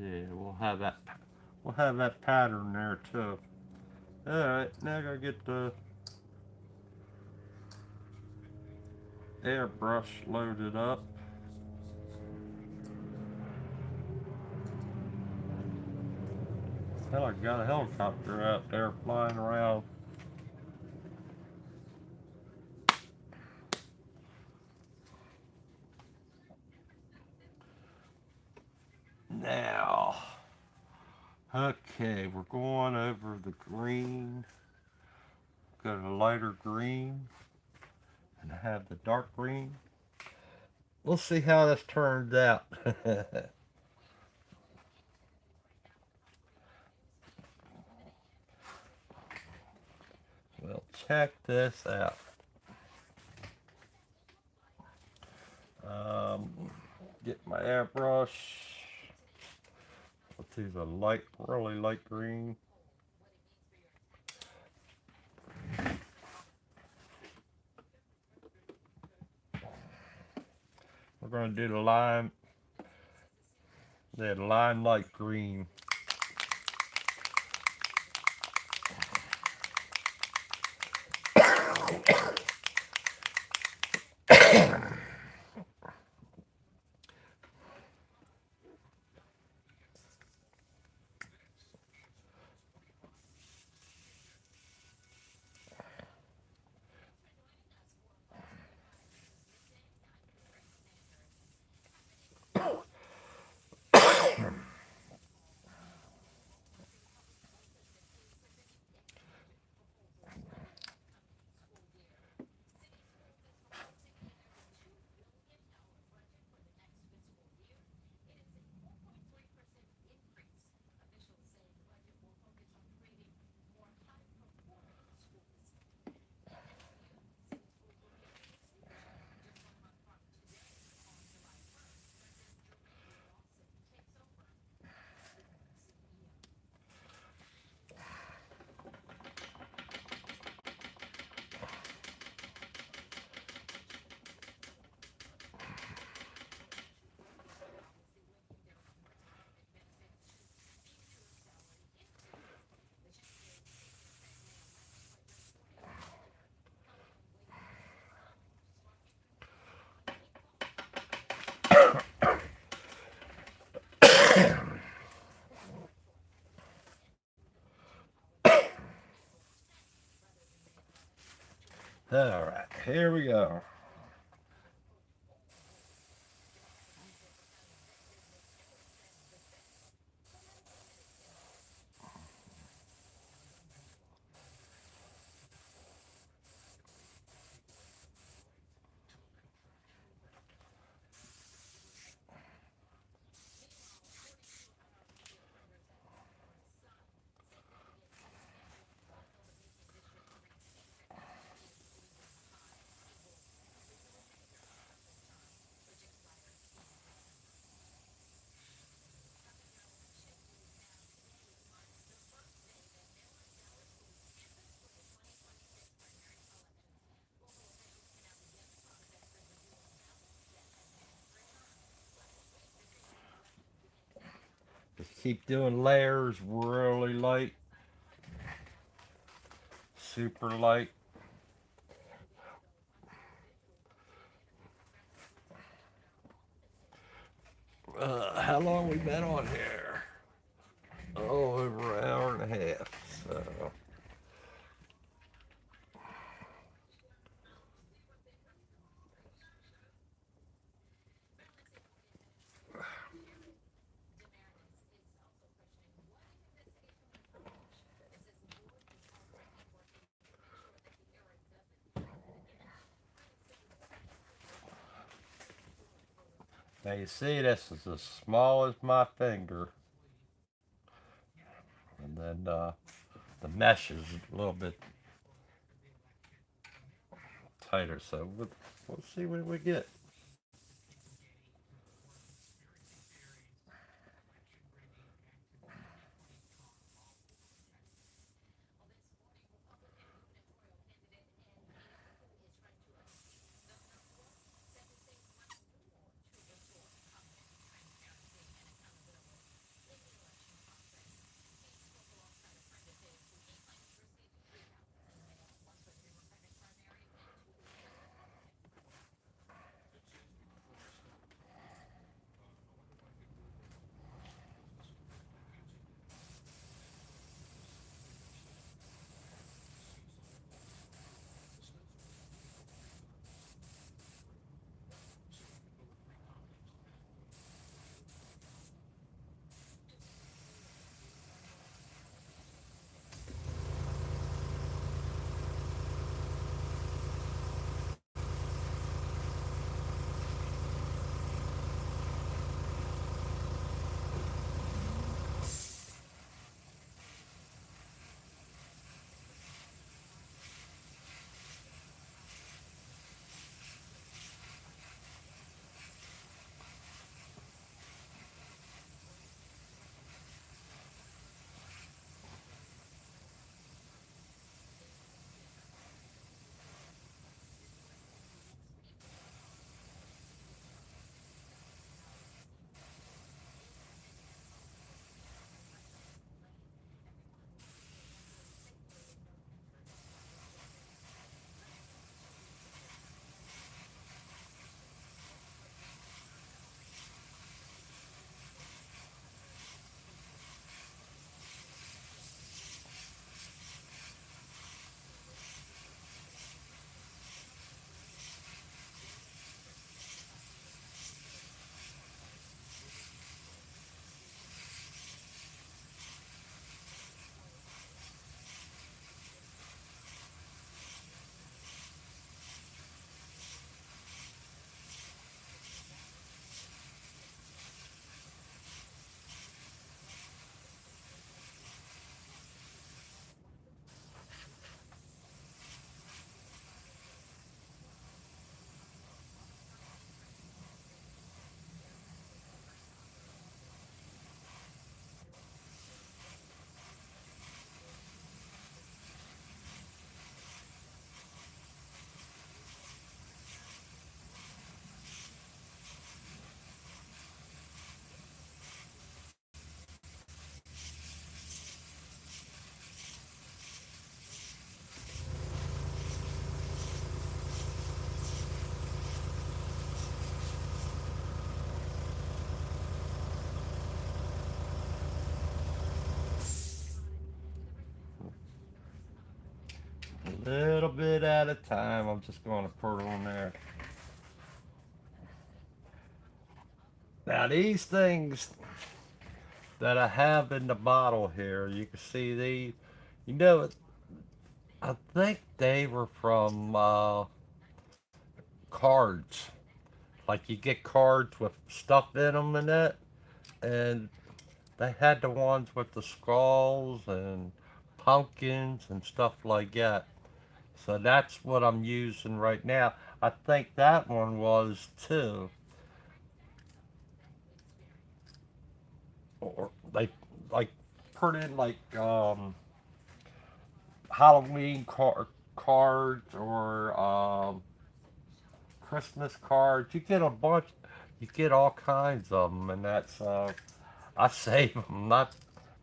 Yeah, we'll have that. We'll have that pattern there too. All right, now I gotta get the airbrush loaded up. Hell, I got a helicopter out there flying around. Now, okay, we're going over the green. Go to the lighter green and have the dark green. We'll see how this turns out. Well, check this out. Get my airbrush. Let's use a light, really light green. We're going to do the lime, lime light green. All right, here we go. Just keep doing layers really light, super light. How long we been on here? Oh, over an hour and a half. So now you see this is as small as my finger, and then the mesh is a little bit tighter. So we'll see what we get. Little bit at a time. I'm just going to put it on there. Now these things that I have in the bottle here, you can see these. You know, I think they were from cards. Like you get cards with stuff in them and that, and they had the ones with the skulls and pumpkins and stuff like that. So that's what I'm using right now. I think that one was too. Or they like put in like Halloween cards or Christmas cards. You get a bunch. You get all kinds of them, and that's I save them, not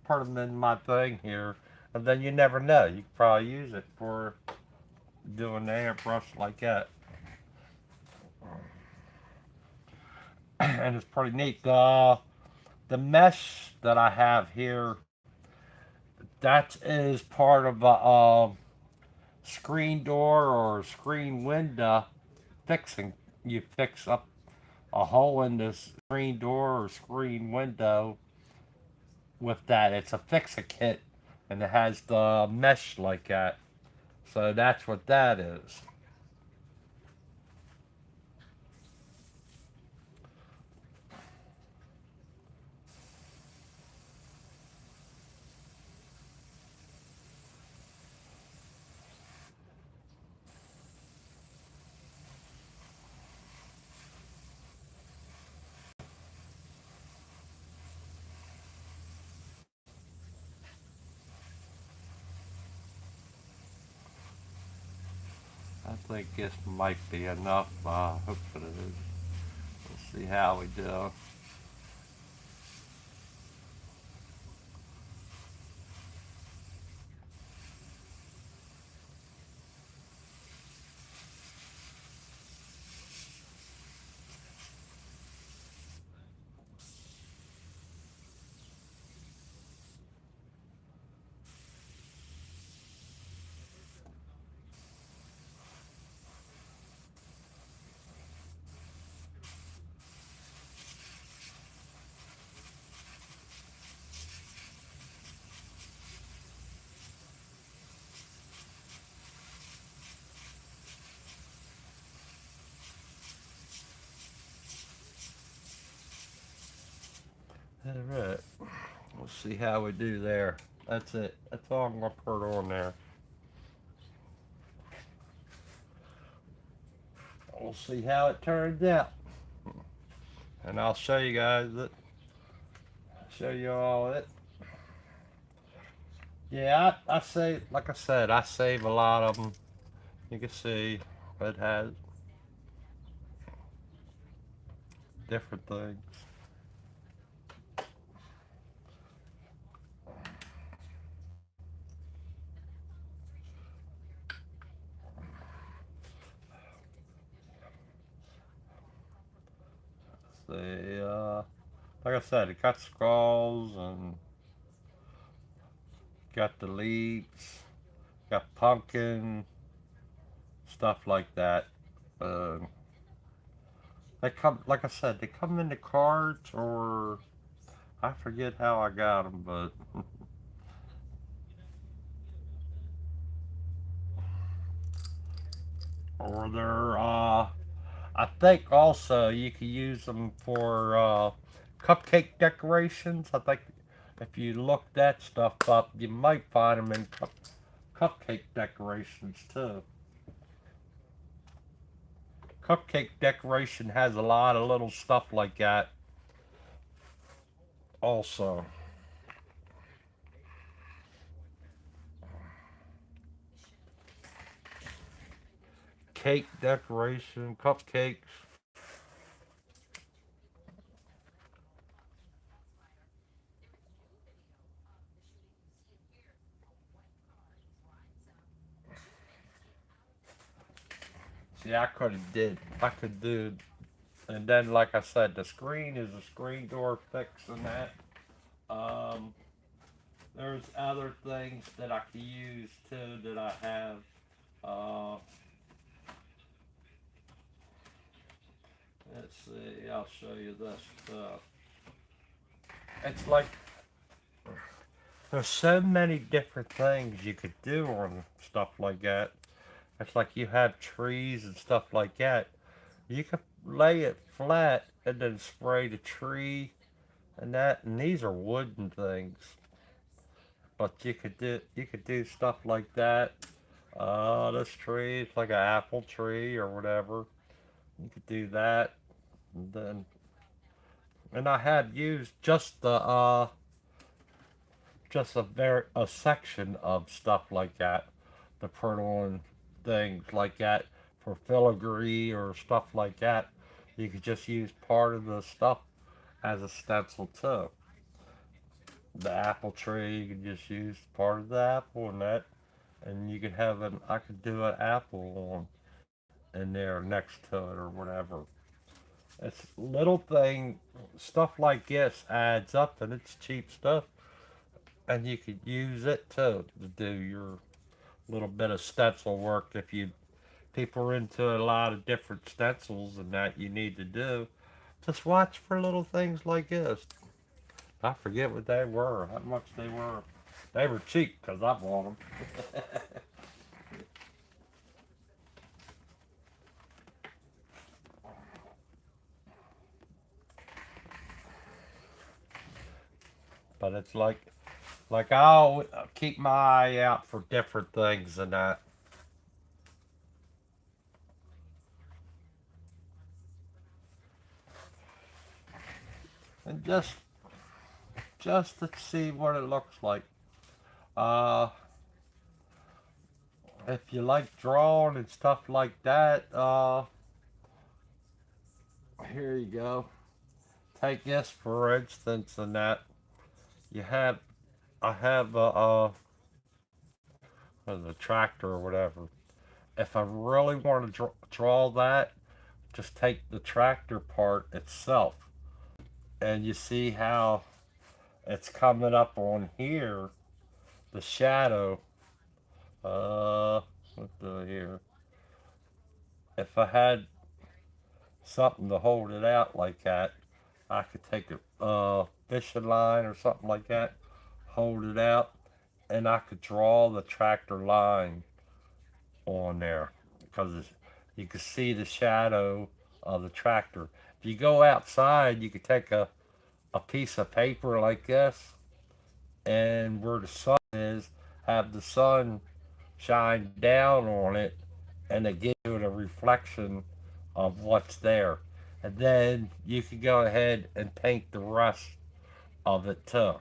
put them in my thing here, and then you never know. You could probably use it for doing the airbrush like that, and it's pretty neat. The mesh that I have here, that is part of a screen door or screen window fixing. You fix up a hole in the screen door or screen window with that. It's a fix a kit, and it has the mesh like that. So that's what that is. I think this might be enough. Hopefully, we'll see how we do. All right, we'll see how we do there. That's it. That's all I'm gonna put on there. We'll see how it turns out, and I'll show you guys it. Show you all it. Yeah, I save. Like I said, I save a lot of them. You can see it has different things. See, like I said, it got skulls and got the leaves, got pumpkin, stuff like that. Uh, they come, like I said, they come in the cards, or I forget how I got them, but or they're. I think also you can use them for cupcake decorations. I think if you look that stuff up, you might find them in cupcake decorations too. Cupcake decoration has a lot of little stuff like that also. Cake decoration, cupcakes. See, I could have did. I could do, and then like I said, the screen is a screen door fix and that. Um, there's other things that I could use too that I have. Uh, let's see. I'll show you this. It's like there's so many different things you could do on stuff like that. It's like you have trees and stuff like that. You could lay it flat and then spray the tree and that. And these are wooden things, but you could do stuff like that. This tree, it's like an apple tree or whatever. You could do that. And then, and I had used just a section of stuff like that, the purtle and things like that for filigree or stuff like that. You could just use part of the stuff as a stencil too. The apple tree, you could just use part of the apple and that, and you could have an. I could do an apple on in there next to it or whatever. It's little thing, stuff like this adds up, and it's cheap stuff, and you could use it too to do your little bit of stencil work if you people are into a lot of different stencils and that you need to do. Just watch for little things like this. I forget what they were, how much they were. They were cheap because I bought them. But it's like I'll keep my eye out for different things and that. And just to see what it looks like. Uh, if you like drawing and stuff like that, here you go. Take this for instance, and that you have I have a tractor or whatever. If I really want to draw that, just take the tractor part itself, and you see how it's coming up on here, the shadow. Let's do it here. If I had something to hold it out like that, I could take a fishing line or something like that, hold it out, and I could draw the tractor line on there because you can see the shadow of the tractor. If you go outside, you could take a piece of paper like this, and where the sun is, have the sun shine down on it, and it gives you a reflection of what's there. And then you can go ahead and paint the rest of it too.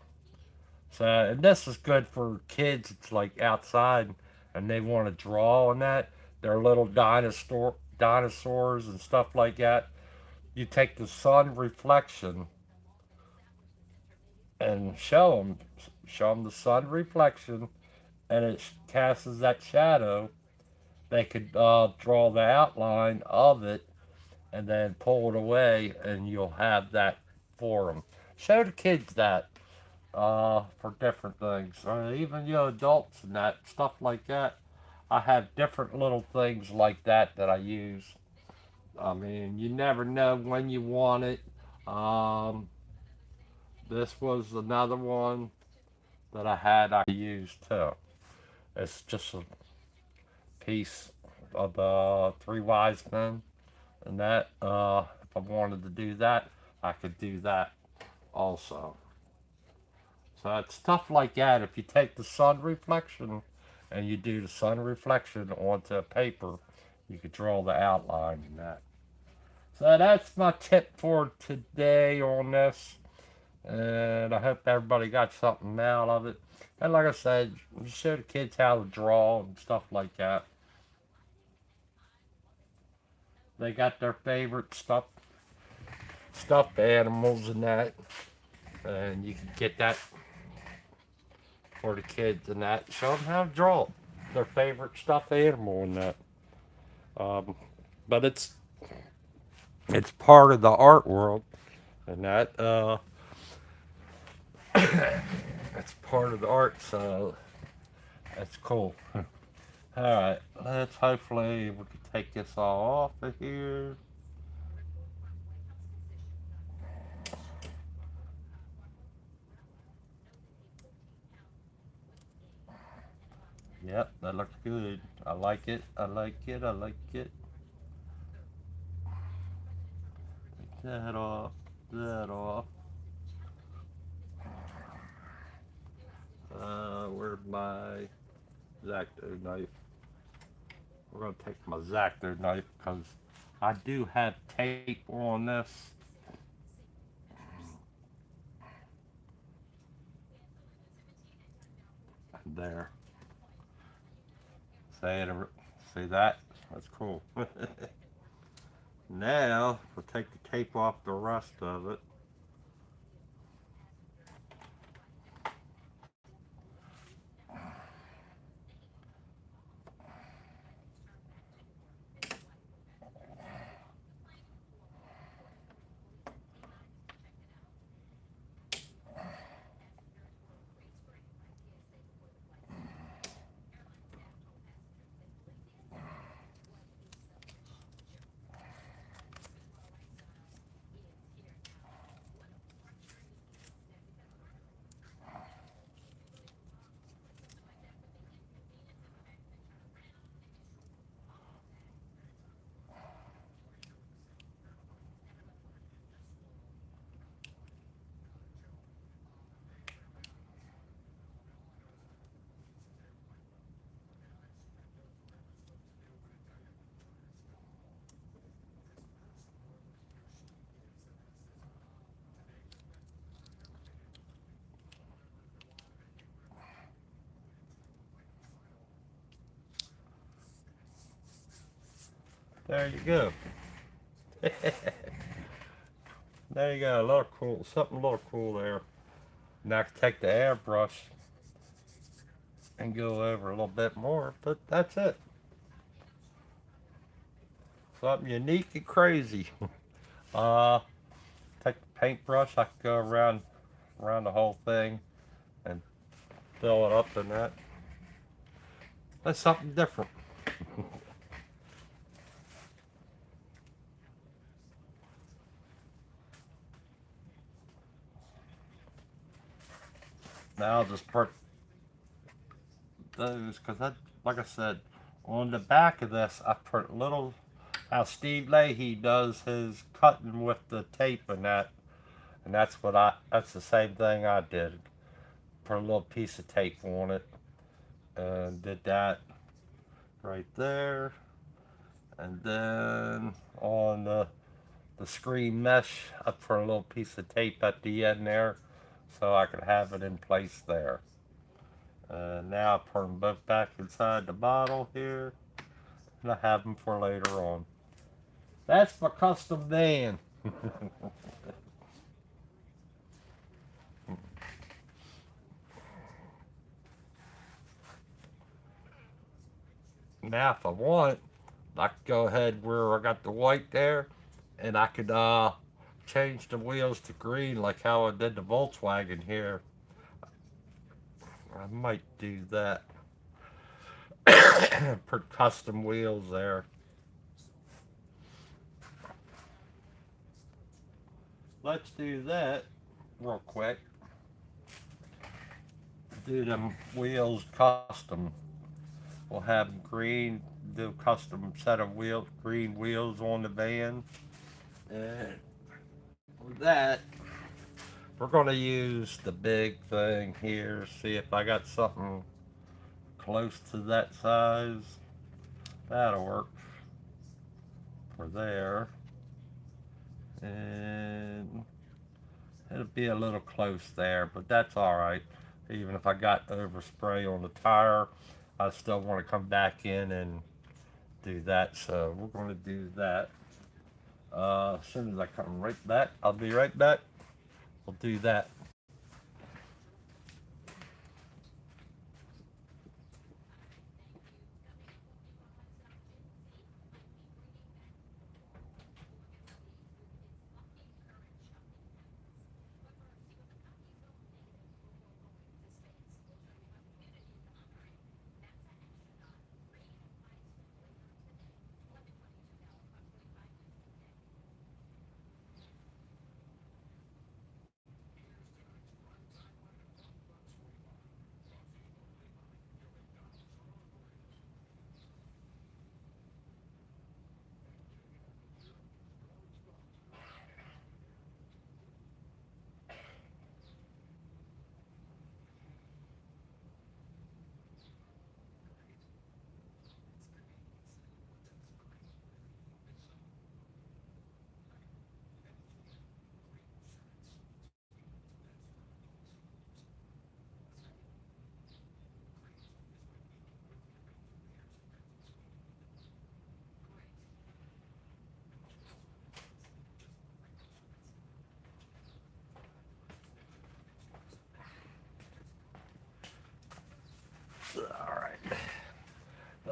So, and this is good for kids. It's like outside, and they want to draw on that. They're little dinosaurs and stuff like that. You take the sun reflection and show them the sun reflection, and it casts that shadow. They could draw the outline of it and then pull it away, and you'll have that for them. Show the kids that for different things. Even adults and that stuff like that. I have different little things like that I use. I mean, you never know when you want it. Um, this was another one that I used too. It's just a piece of the three wise men, and that if I wanted to do that, I could do that also. So it's stuff like that. If you take the sun reflection and you do the sun reflection onto a paper, you could draw the outline in that. So that's my tip for today on this. And I hope everybody got something out of it. And like I said, show the kids how to draw and stuff like that. They got their favorite stuffed animals and that. And you can get that for the kids and that. Show them how to draw their favorite stuffed animal and that. Um, but it's part of the art world and that it's part of the art, so that's cool. Alright, let's hopefully we can take this all off of here. Yep, that looks good. I like it. I like it. I like it. Take that off. That off. Where's my X-Acto knife? We're gonna take my X-Acto knife because I do have tape on this. There. See it? See that? That's cool. Now we'll take the tape off the rest of it. There you go. There you go. A little cool. Something a little cool there. Now I can take the airbrush and go over a little bit more, but that's it. Something unique and crazy. uh, Take the paintbrush. I can go around the whole thing and fill it up in that. That's something different. Now I'll just put those because I, like I said, on the back of this I put little how Steve Leahy does his cutting with the tape and that's the same thing I did. Put a little piece of tape on it and did that right there, and then on the screen mesh I put a little piece of tape at the end there so I could have it in place there. Now I put them both back inside the bottle here, and I have them for later on. That's my custom van. Now, if I want, I could go ahead where I got the white there, and I could change the wheels to green like how I did the Volkswagen here. I might do that. Put custom wheels there. Let's do that real quick. Do them wheels custom. We'll have green, do custom set of wheels, green wheels on the van. And with that, we're going to use the big thing here. See if I got something close to that size. That'll work for there. And it'll be a little close there, but that's all right. Even if I got overspray on the tire, I still want to come back in and do that. So we're going to do that. As soon as I come right back, I'll be right back. We'll do that.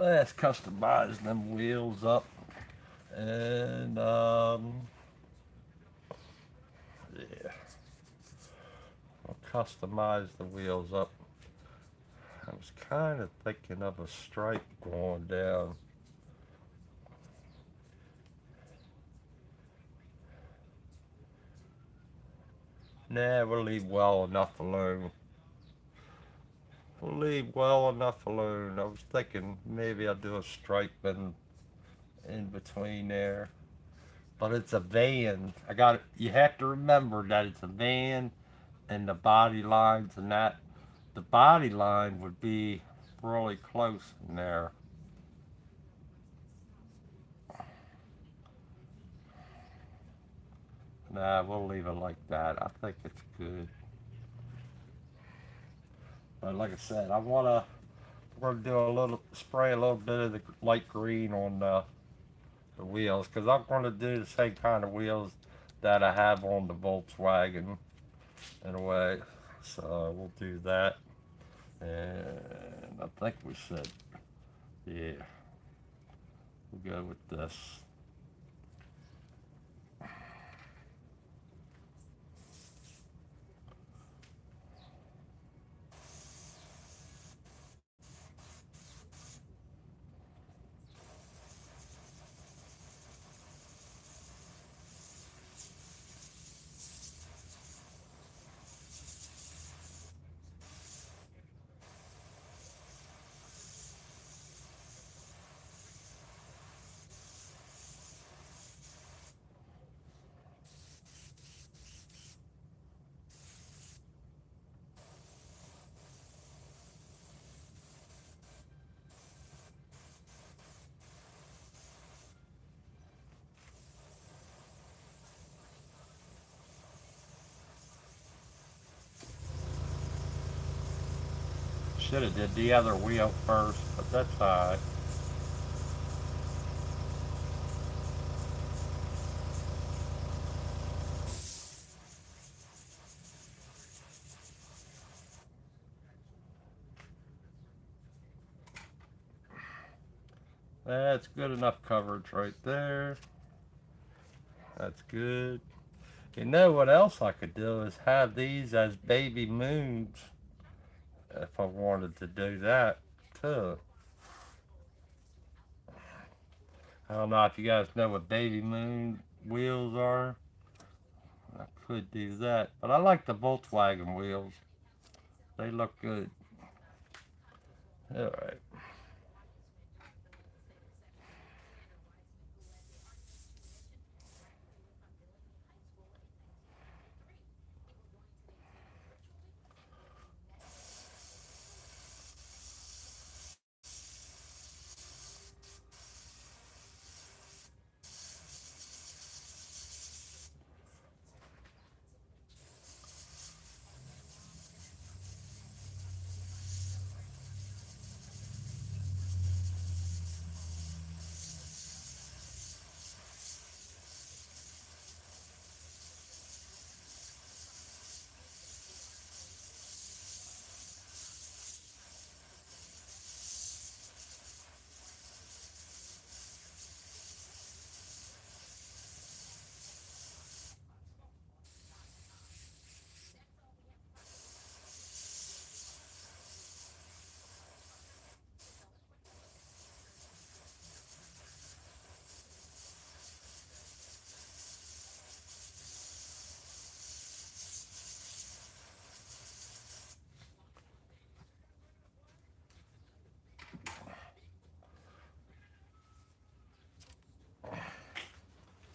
let's customize them wheels up. And yeah, I'll customize the wheels up. I was kind of thinking of a stripe going down. Nah, we'll leave well enough alone. We'll leave well enough alone. I was thinking maybe I'll do a stripe in between there. But it's a van. I got it. You have to remember that it's a van and the body lines and that. The body line would be really close in there. Nah, we'll leave it like that. I think it's good. But like I said, we're gonna do a little spray a little bit of the light green on the wheels because I'm gonna do the same kind of wheels that I have on the Volkswagen in a way. So we'll do that. And I think we said, yeah, we'll go with this. Should have did the other wheel first, but that's alright. That's good enough coverage right there. That's good. You know what else I could do is have these as baby moons if I wanted to do that too. I don't know if you guys know what baby moon wheels are. I could do that, but I like the Volkswagen wheels. They look good. All right.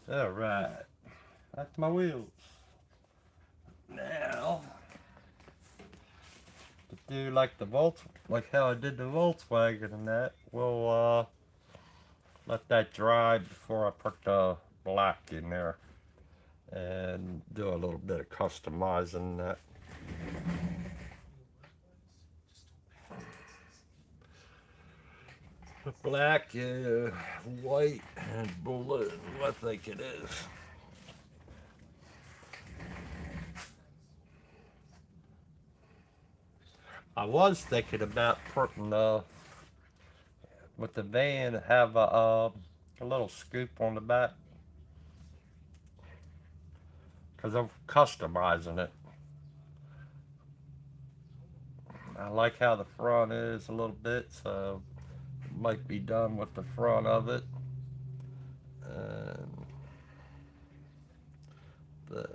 All right. That's my wheels. Now, to do like the like how I did the Volkswagen and that, we'll let that dry before I put the black in there and do a little bit of customizing that. The black, white, and blue, I think it is. I was thinking about putting with the van have a little scoop on the back because I'm customizing it. I like how the front is a little bit, so it might be done with the front of it. And the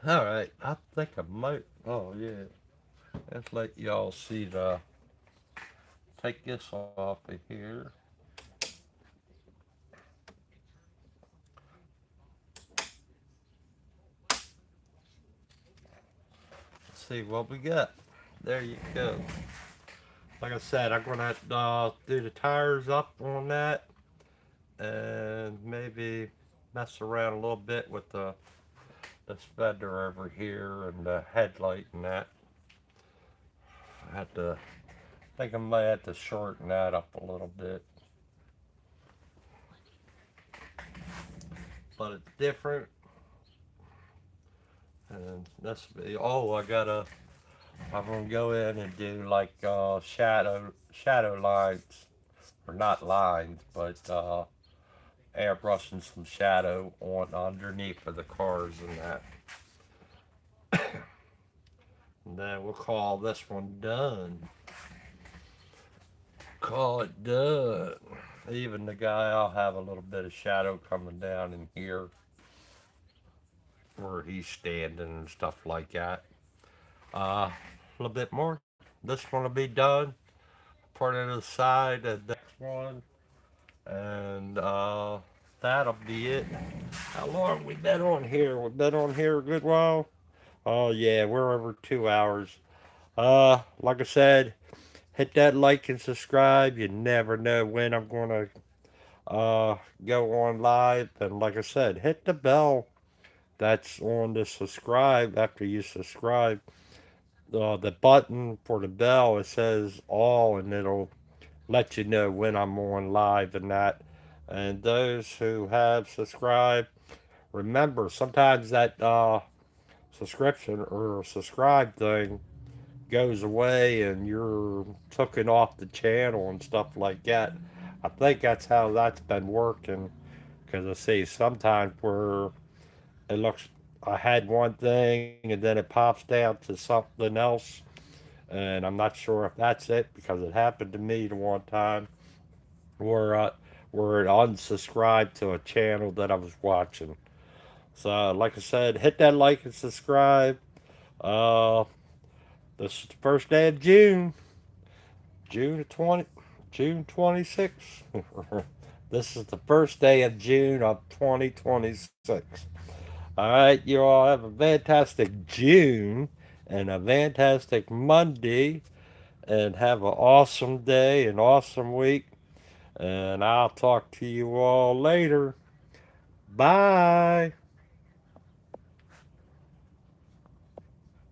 all right, I think I might. Oh yeah, let's let y'all see the. Take this off of here. See what we got. There you go. Like I said, I'm gonna do the tires up on that, and maybe mess around a little bit with the fender over here and the headlight and that. I have to. I think I might have to shorten that up a little bit, but it's different. And this be. Oh, I gotta. I'm gonna go in and do like shadow lines, or not lines, but airbrushing some shadow on underneath of the cars and that. And then we'll call this one done. Call it done. Even the guy, I'll have a little bit of shadow coming down in here where he's standing and stuff like that. A little bit more. This one will be done. Put it aside. The next one, and that'll be it. How long we been on here? We've been on here a good while. Oh yeah, we're over 2 hours. Like I said, hit that like and subscribe. You never know when I'm gonna go on live. And like I said, hit the bell that's on the subscribe after you subscribe. The button for the bell, it says all, and it'll let you know when I'm on live and that. And those who have subscribed, remember sometimes that subscription or subscribe thing goes away and you're taken off the channel and stuff like that. I think that's how that's been working because I see sometimes where it looks I had one thing and then it pops down to something else, and I'm not sure if that's it because it happened to me the one time where it unsubscribed to a channel that I was watching. So, like I said, hit that like and subscribe. Uh, this is the first day of June, June 20, June 26th. This is the first day of June of 2026. All right, you all have a fantastic June and a fantastic Monday, and have an awesome day, an awesome week. And I'll talk to you all later. Bye.